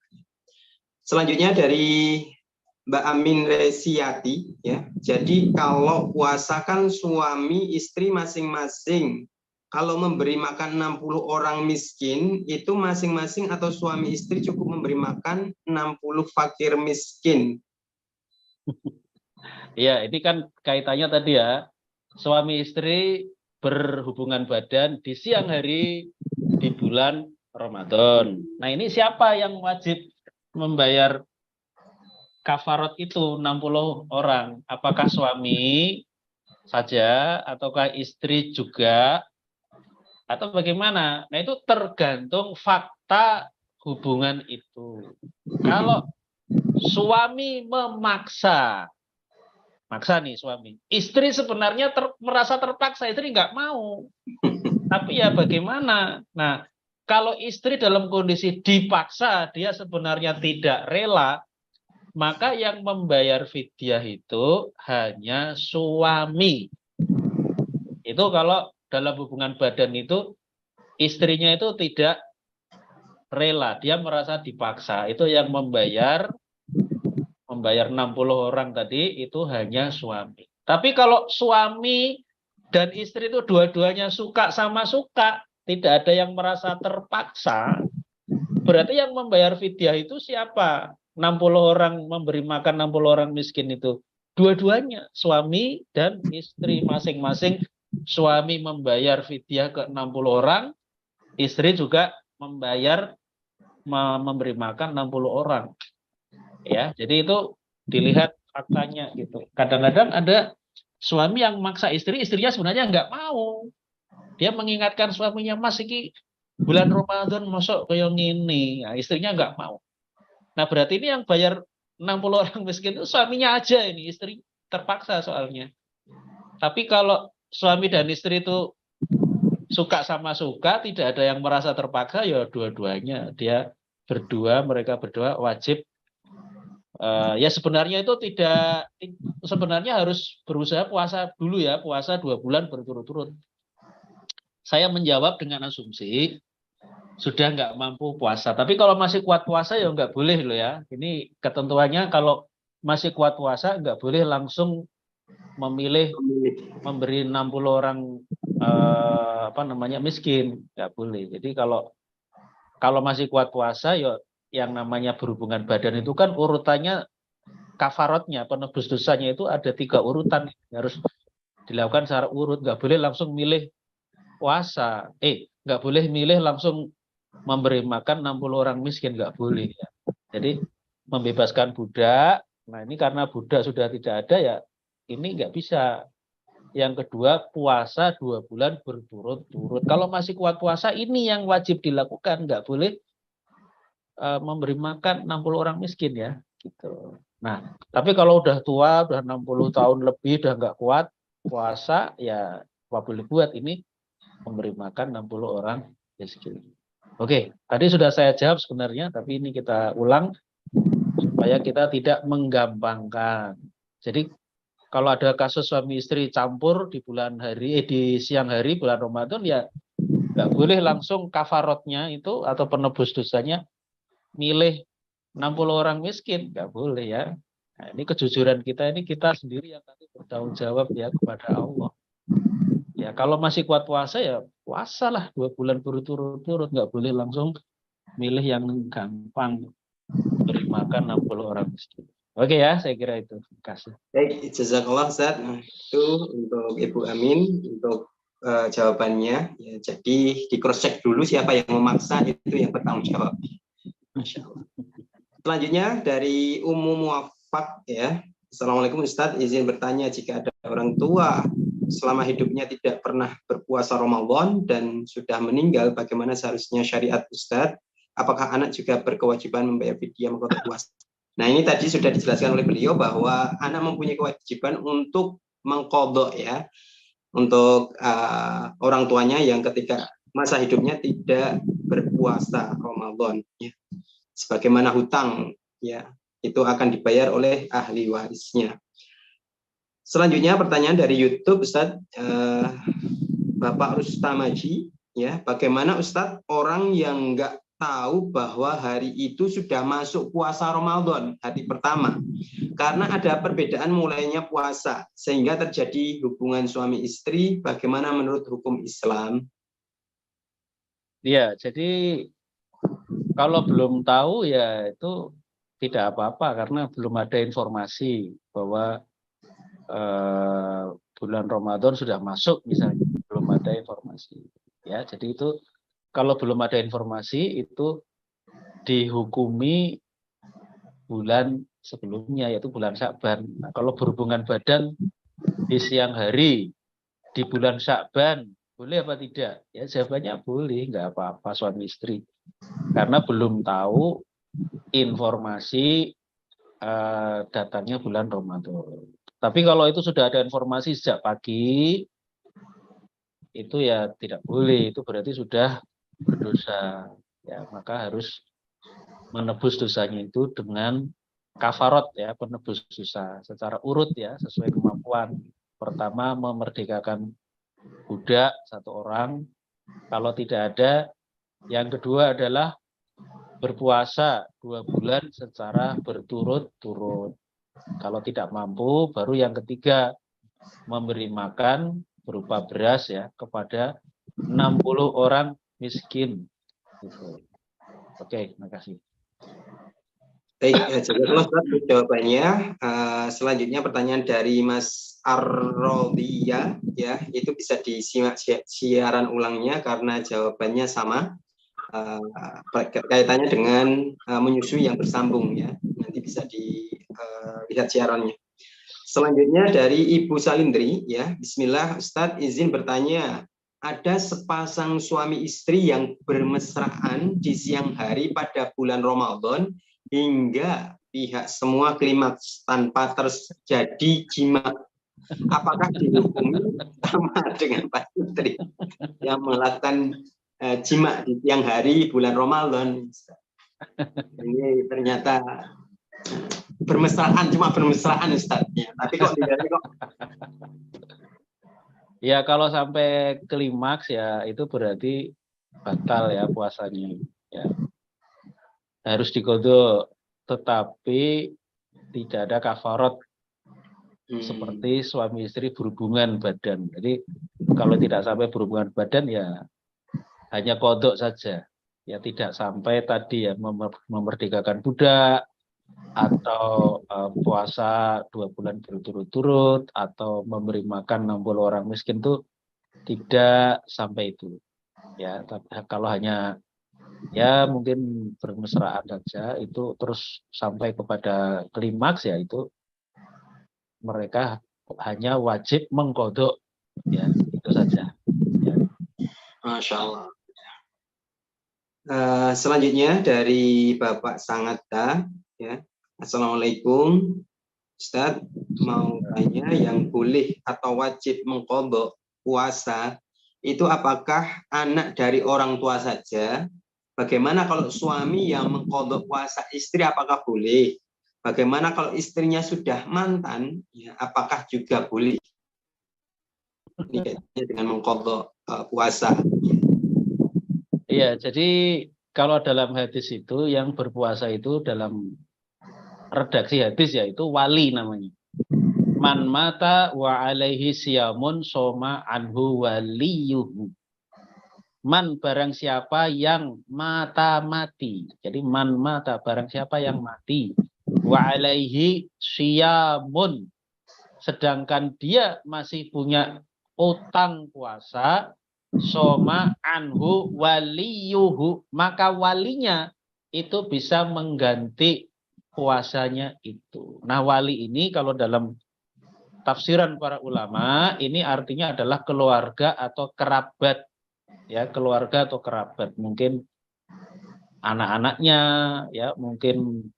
S4: Selanjutnya dari Mbak Amin Resiati, ya. Jadi kalau puasa kan suami istri masing-masing. Kalau memberi makan 60 orang miskin, itu masing-masing atau suami istri cukup memberi makan 60 fakir miskin.
S5: Ya, ini kan kaitannya tadi ya. Suami istri berhubungan badan di siang hari di bulan Ramadan. Nah, ini siapa yang wajib membayar kafarot itu 60 orang? Apakah suami saja ataukah istri juga atau bagaimana? Nah, itu tergantung fakta hubungan itu. Kalau suami memaksa, nih suami, istri sebenarnya merasa terpaksa, istri nggak mau. Tapi ya bagaimana? Nah, kalau istri dalam kondisi dipaksa, dia sebenarnya tidak rela, maka yang membayar fidyah itu hanya suami. Itu kalau dalam hubungan badan itu istrinya itu tidak rela, dia merasa dipaksa. Itu yang membayar 60 orang tadi itu hanya suami. Tapi kalau suami dan istri itu dua-duanya suka sama suka, tidak ada yang merasa terpaksa, berarti yang membayar fidyah itu siapa? 60 orang memberi makan 60 orang miskin itu. Dua-duanya, suami dan istri masing-masing. Suami membayar fidyah ke 60 orang, istri juga membayar memberi makan 60 orang. Ya, jadi itu dilihat faktanya gitu. Kadang-kadang ada suami yang maksa istri, istrinya sebenarnya nggak mau. Dia mengingatkan suaminya, Mas, ini bulan Ramadan masuk kayak gini. Nah, istrinya nggak mau. Nah, berarti ini yang bayar 60 orang miskin itu suaminya aja, ini istri terpaksa soalnya. Tapi kalau suami dan istri itu suka sama suka, tidak ada yang merasa terpaksa, ya dua-duanya. Dia berdua, mereka berdua wajib. Ya sebenarnya itu sebenarnya harus berusaha puasa dulu ya, puasa 2 bulan berturut-turut. Saya menjawab dengan asumsi sudah nggak mampu puasa. Tapi kalau masih kuat puasa ya nggak boleh loh ya. Ini ketentuannya kalau masih kuat puasa nggak boleh langsung memilih memberi 60 orang miskin, nggak boleh. Jadi kalau masih kuat puasa ya yang namanya berhubungan badan itu kan urutannya kafarotnya, penebus dosanya itu ada 3 urutan, harus dilakukan secara urut, nggak boleh langsung milih puasa, nggak boleh milih langsung memberi makan 60 orang miskin, nggak boleh ya. Jadi membebaskan budak, nah ini karena budak sudah tidak ada ya, ini nggak bisa. Yang kedua, puasa 2 bulan berturut-turut. Kalau masih kuat puasa, ini yang wajib dilakukan, nggak boleh memberi makan 60 orang miskin ya, gitu. Nah, tapi kalau udah tua, udah 60 tahun lebih, udah nggak kuat puasa, ya apa boleh buat ini memberi makan 60 orang miskin. Oke, tadi sudah saya jawab sebenarnya, tapi ini kita ulang supaya kita tidak menggampangkan. Jadi kalau ada kasus suami istri campur di siang hari bulan Ramadan, ya nggak boleh langsung kafarotnya itu atau penebus dosanya milih 60 orang miskin, nggak boleh ya. Nah, ini kejujuran kita, ini kita sendiri yang nanti bertanggung jawab ya kepada Allah. Ya kalau masih kuat puasa ya puasalah 2 bulan berturut-turut, nggak boleh langsung milih yang gampang beri makan 60 orang miskin. Oke ya, saya kira itu. Terima kasih.
S4: Baik, jazakallah Ustaz. Nah, itu untuk Ibu Amin untuk jawabannya. Ya, jadi di cross check dulu siapa yang memaksa, itu yang bertanggung jawab. Masya Allah. Selanjutnya dari Ummu Muwafaq ya. Assalamualaikum Ustadz, izin bertanya, jika ada orang tua selama hidupnya tidak pernah berpuasa Ramadan dan sudah meninggal, bagaimana seharusnya syariat Ustadz? Apakah anak juga berkewajiban membayar fidyah mengkodok puasa? Nah, ini tadi sudah dijelaskan oleh beliau bahwa anak mempunyai kewajiban untuk mengkodok ya, untuk orang tuanya yang ketika masa hidupnya tidak berpuasa Ramadan ya. Sebagaimana hutang ya, itu akan dibayar oleh ahli warisnya. Selanjutnya pertanyaan dari YouTube Ustadz, Bapak Rustamaji ya, bagaimana Ustadz orang yang nggak tahu bahwa hari itu sudah masuk puasa Ramadan hari pertama karena ada perbedaan mulainya puasa sehingga terjadi hubungan suami istri, bagaimana menurut hukum Islam?
S5: Ya, jadi kalau belum tahu ya itu tidak apa-apa karena belum ada informasi bahwa bulan Ramadan sudah masuk misalnya, belum ada informasi. Ya, jadi itu kalau belum ada informasi itu dihukumi bulan sebelumnya, yaitu bulan Sya'ban. Nah, kalau berhubungan badan di siang hari di bulan Sya'ban, boleh apa tidak? Ya jawabannya boleh, nggak apa-apa suami istri. Karena belum tahu informasi datangnya bulan Ramadan. Tapi kalau itu sudah ada informasi sejak pagi, itu ya tidak boleh. Itu berarti sudah berdosa. Ya, maka harus menebus dosanya itu dengan kafarot, ya, penebus dosa secara urut, ya, sesuai kemampuan. Pertama, memerdekakan budak 1 orang. Kalau tidak ada, yang kedua adalah berpuasa 2 bulan secara berturut-turut. Kalau tidak mampu, baru yang ketiga memberi makan berupa beras, ya, kepada 60 orang miskin. Gitu. Oke, makasih.
S4: Baik, jazakallah Ustaz untuk jawabannya. Selanjutnya pertanyaan dari Mas Arrodia, ya, itu bisa disimak siaran ulangnya karena jawabannya sama. Kaitannya dengan menyusui yang bersambung, ya. Nanti bisa dilihat siarannya. Selanjutnya dari Ibu Salindri, ya. Bismillah, Ustadz izin bertanya. Ada sepasang suami istri yang bermesraan di siang hari pada bulan Ramadan hingga pihak semua klimaks tanpa terjadi jima. Apakah dihukumi sama dengan Pak Istri yang melakukan jima di siang hari bulan Ramadan? Ini ternyata bermesraan, cuma bermesraan Ustaz. Ya, tapi kok tidak kok.
S5: Ya kalau sampai klimaks, ya itu berarti batal, ya, puasanya. Ya. Harus diqodho, tetapi tidak ada kafarot seperti suami istri berhubungan badan. Jadi kalau tidak sampai berhubungan badan, ya hanya qodho saja. Ya tidak sampai tadi, ya, memerdekakan budak atau puasa 2 bulan berturut-turut atau memberi makan 60 orang miskin, itu tidak sampai itu, ya. Tapi kalau hanya, ya, mungkin bermesraan saja, itu terus sampai kepada klimaks, ya, itu mereka hanya wajib mengqodho, ya, itu saja, ya.
S4: Masya Allah. Selanjutnya dari Bapak Sangatta, ya. Assalamualaikum Ustadz, mau tanya, yang boleh atau wajib mengqodho puasa itu apakah anak dari orang tua saja? Bagaimana kalau suami yang mengqodho puasa istri, apakah boleh? Bagaimana kalau istrinya sudah mantan, ya, apakah juga boleh? Ini kaitannya dengan mengqodho puasa.
S5: Iya, jadi kalau dalam hadis itu yang berpuasa itu dalam redaksi hadis, yaitu wali namanya. Man mata wa alaihi siyamun soma anhu waliyuhu. Man barang siapa yang mati. Jadi man mata barang siapa yang mati. Wa alaihi siyamun. Sedangkan dia masih punya utang puasa. Soma anhu waliyuhu. Maka walinya itu bisa mengganti puasanya itu. Nah, wali ini kalau dalam tafsiran para ulama, ini artinya adalah keluarga atau kerabat, ya, keluarga atau kerabat, mungkin anak-anaknya, ya, mungkin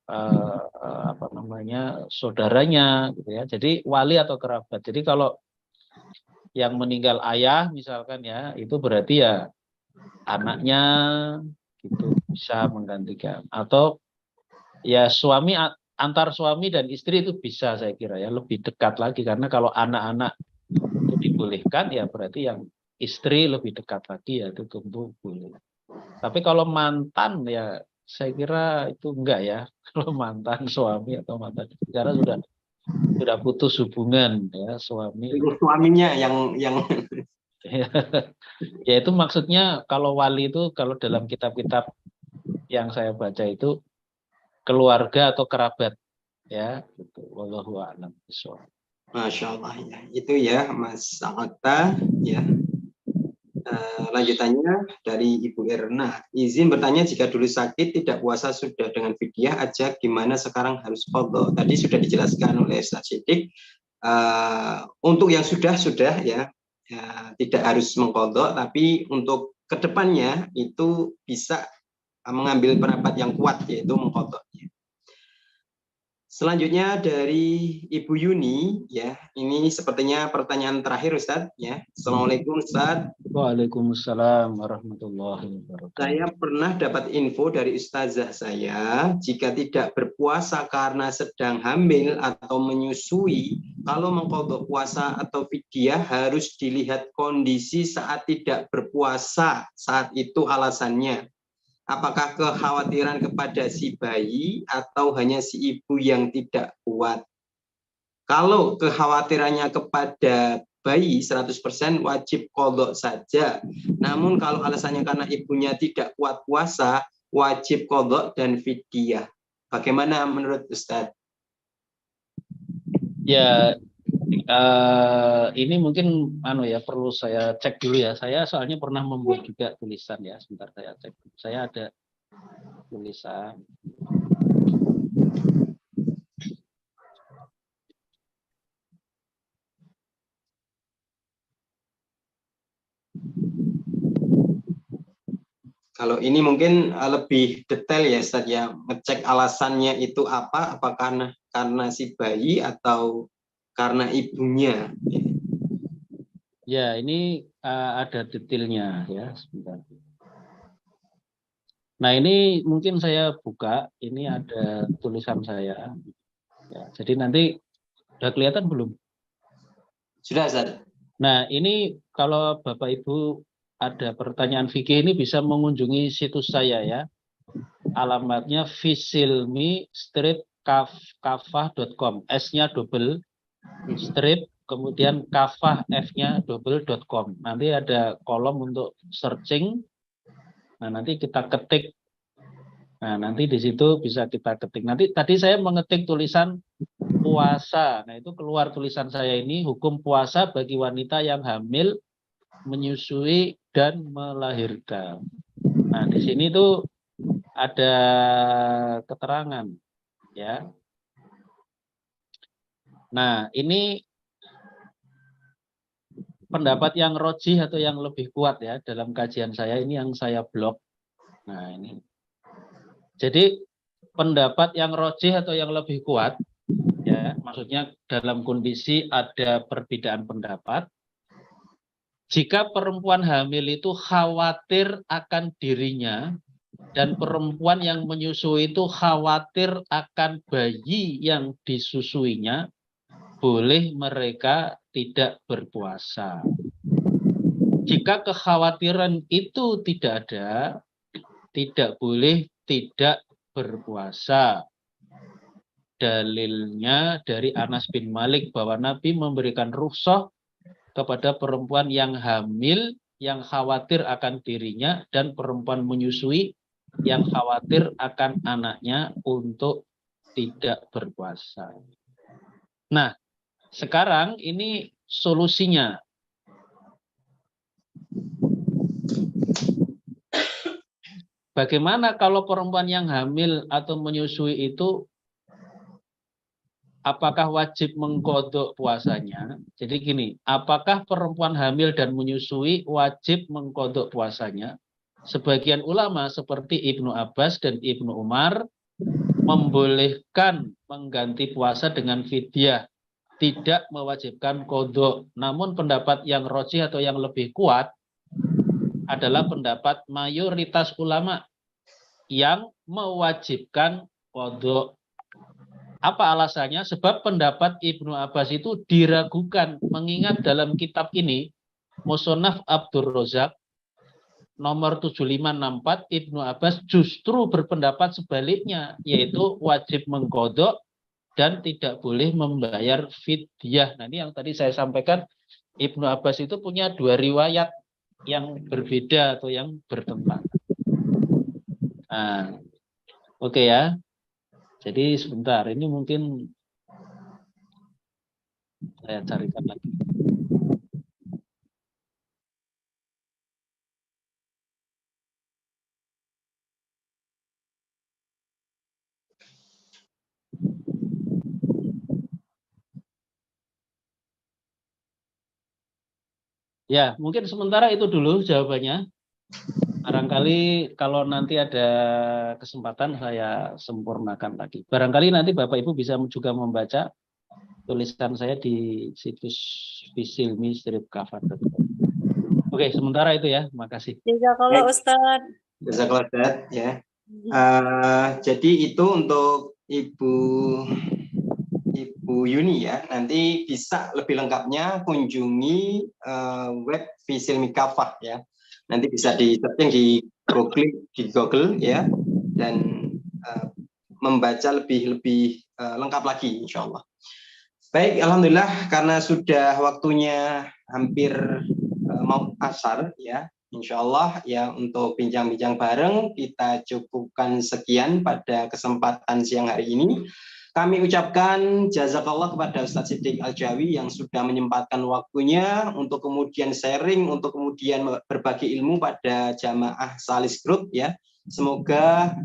S5: saudaranya, gitu, ya. Jadi wali atau kerabat. Jadi kalau yang meninggal ayah misalkan, ya, itu berarti ya anaknya gitu bisa menggantikan, atau ya suami, antar suami dan istri itu bisa, saya kira, ya, lebih dekat lagi, karena kalau anak-anak itu dibolehkan, ya berarti yang istri lebih dekat lagi, ya itu tentu boleh. Tapi kalau mantan, ya saya kira itu enggak, ya. Kalau mantan suami atau mantan istri, karena sudah putus hubungan, ya,
S4: suaminya yang
S5: ya itu maksudnya kalau wali itu, kalau dalam kitab-kitab yang saya baca itu keluarga atau kerabat, ya, gitu. Wallahu a'lam bishawab.
S4: Masya Allah, ya. Itu, ya, Mas Sangatta, ya. Lanjutannya dari Ibu Erna, izin bertanya jika dulu sakit tidak puasa sudah dengan fidyah aja, gimana sekarang harus qadha? Tadi sudah dijelaskan oleh Ustaz Siddiq. Untuk yang sudah ya, tidak harus mengqadha, tapi untuk kedepannya itu bisa mengambil pendapat yang kuat yaitu mengqadha. Selanjutnya dari Ibu Yuni, ya, ini sepertinya pertanyaan terakhir Ustadz, ya. Assalamualaikum Ustadz.
S5: Waalaikumsalam warahmatullahi wabarakatuh.
S4: Saya pernah dapat info dari ustazah saya, jika tidak berpuasa karena sedang hamil atau menyusui, kalau mengqadha puasa atau fidyah harus dilihat kondisi saat tidak berpuasa, saat itu alasannya. Apakah kekhawatiran kepada si bayi atau hanya si ibu yang tidak kuat? Kalau kekhawatirannya kepada bayi 100% wajib qadha saja. Namun kalau alasannya karena ibunya tidak kuat puasa, wajib qadha dan fidyah. Bagaimana menurut Ustadz?
S5: Ya, ini mungkin perlu saya cek dulu ya. Saya soalnya pernah membuat juga tulisan ya. Sebentar saya cek. Saya ada tulisan.
S4: Kalau ini mungkin lebih detail ya Ustaz ya, ngecek alasannya itu apa karena si bayi atau karena ibunya.
S5: Ya, ini ada detailnya ya, sebentar. Nah, ini mungkin saya buka, ini ada tulisan saya. Ya, jadi nanti udah kelihatan belum?
S4: Sudah Ustaz.
S5: Nah, ini kalau Bapak Ibu ada pertanyaan fikih ini bisa mengunjungi situs saya ya. Alamatnya fisilmi-kafah.com. S-nya double, strip, kemudian kafah F-nya double.com. Nanti ada kolom untuk searching. Nah, nanti kita ketik. Nah, nanti di situ bisa kita ketik. Nanti tadi saya mengetik tulisan puasa. Nah, itu keluar tulisan saya ini, hukum puasa bagi wanita yang hamil, menyusui, dan melahirkan. Nah, di sini tuh ada keterangan, ya. Nah, ini pendapat yang rojih atau yang lebih kuat ya dalam kajian saya, ini yang saya blog. Nah, ini. Jadi pendapat yang rojih atau yang lebih kuat, ya, maksudnya dalam kondisi ada perbedaan pendapat. Jika perempuan hamil itu khawatir akan dirinya dan perempuan yang menyusui itu khawatir akan bayi yang disusuinya, boleh mereka tidak berpuasa. Jika kekhawatiran itu tidak ada, tidak boleh tidak berpuasa. Dalilnya dari Anas bin Malik bahwa Nabi memberikan rukhsah kepada perempuan yang hamil, yang khawatir akan dirinya, dan perempuan menyusui yang khawatir akan anaknya untuk tidak berpuasa. Nah, sekarang ini solusinya. Bagaimana kalau perempuan yang hamil atau menyusui itu apakah wajib mengqadha puasanya? Jadi gini, apakah perempuan hamil dan menyusui wajib mengqadha puasanya? Sebagian ulama seperti Ibnu Abbas dan Ibnu Umar membolehkan mengganti puasa dengan fidyah, tidak mewajibkan qadha. Namun pendapat yang rajih atau yang lebih kuat adalah pendapat mayoritas ulama yang mewajibkan qadha. Apa alasannya? Sebab pendapat Ibnu Abbas itu diragukan, mengingat dalam kitab ini Musonaf Abdur Rozak nomor 7564, Ibnu Abbas justru berpendapat sebaliknya, yaitu wajib mengqadha dan tidak boleh membayar fidyah. Nah, ini yang tadi saya sampaikan, Ibnu Abbas itu punya dua riwayat yang berbeda atau yang bertentangan. Nah, oke ya. Jadi sebentar, ini mungkin saya carikan lagi. Ya, mungkin sementara itu dulu jawabannya. Barangkali kalau nanti ada kesempatan saya sempurnakan lagi. Barangkali nanti Bapak Ibu bisa juga membaca tulisan saya di situs visilmi-kafat.com. Oke, sementara itu ya. Makasih.
S7: Jazakallah Ustaz.
S4: Jazakallah Ustaz, ya. Jadi itu untuk Ibu Yuni ya. Nanti bisa lebih lengkapnya kunjungi web Visilmi Kafah ya. Nanti bisa di searching di Google ya, dan membaca lebih lengkap lagi insya Allah. Baik, alhamdulillah karena sudah waktunya hampir mau asar ya. Insya Allah ya, untuk bincang-bincang bareng kita cukupkan sekian pada kesempatan siang hari ini. Kami ucapkan jazakallah kepada Ustadz Siddiq Al-Jawi yang sudah menyempatkan waktunya untuk kemudian sharing, untuk kemudian berbagi ilmu pada jamaah Salis Group ya. Semoga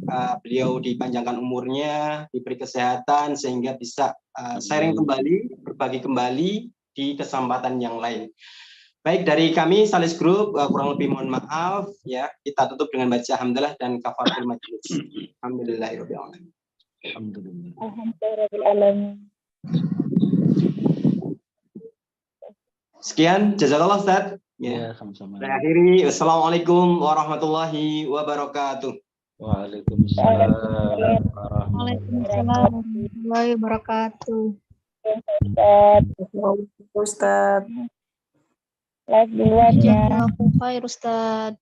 S4: beliau dipanjangkan umurnya, diberi kesehatan sehingga bisa sharing kembali, berbagi kembali di kesempatan yang lain. Baik, dari kami Salis Group kurang lebih mohon maaf ya. Kita tutup dengan baca hamdalah dan kafaratul majlis. Alhamdulillahirabbil alamin.
S5: Alhamdulillah.
S4: Sekian, jazakallah Ustaz.
S5: Ya, sama-sama.
S4: Saya akhiri. Wassalamualaikum warahmatullahi wabarakatuh.
S5: Waalaikumsalam
S2: warahmatullahi wabarakatuh.
S7: Ustaz.
S2: Jazakallahu khair Ustaz.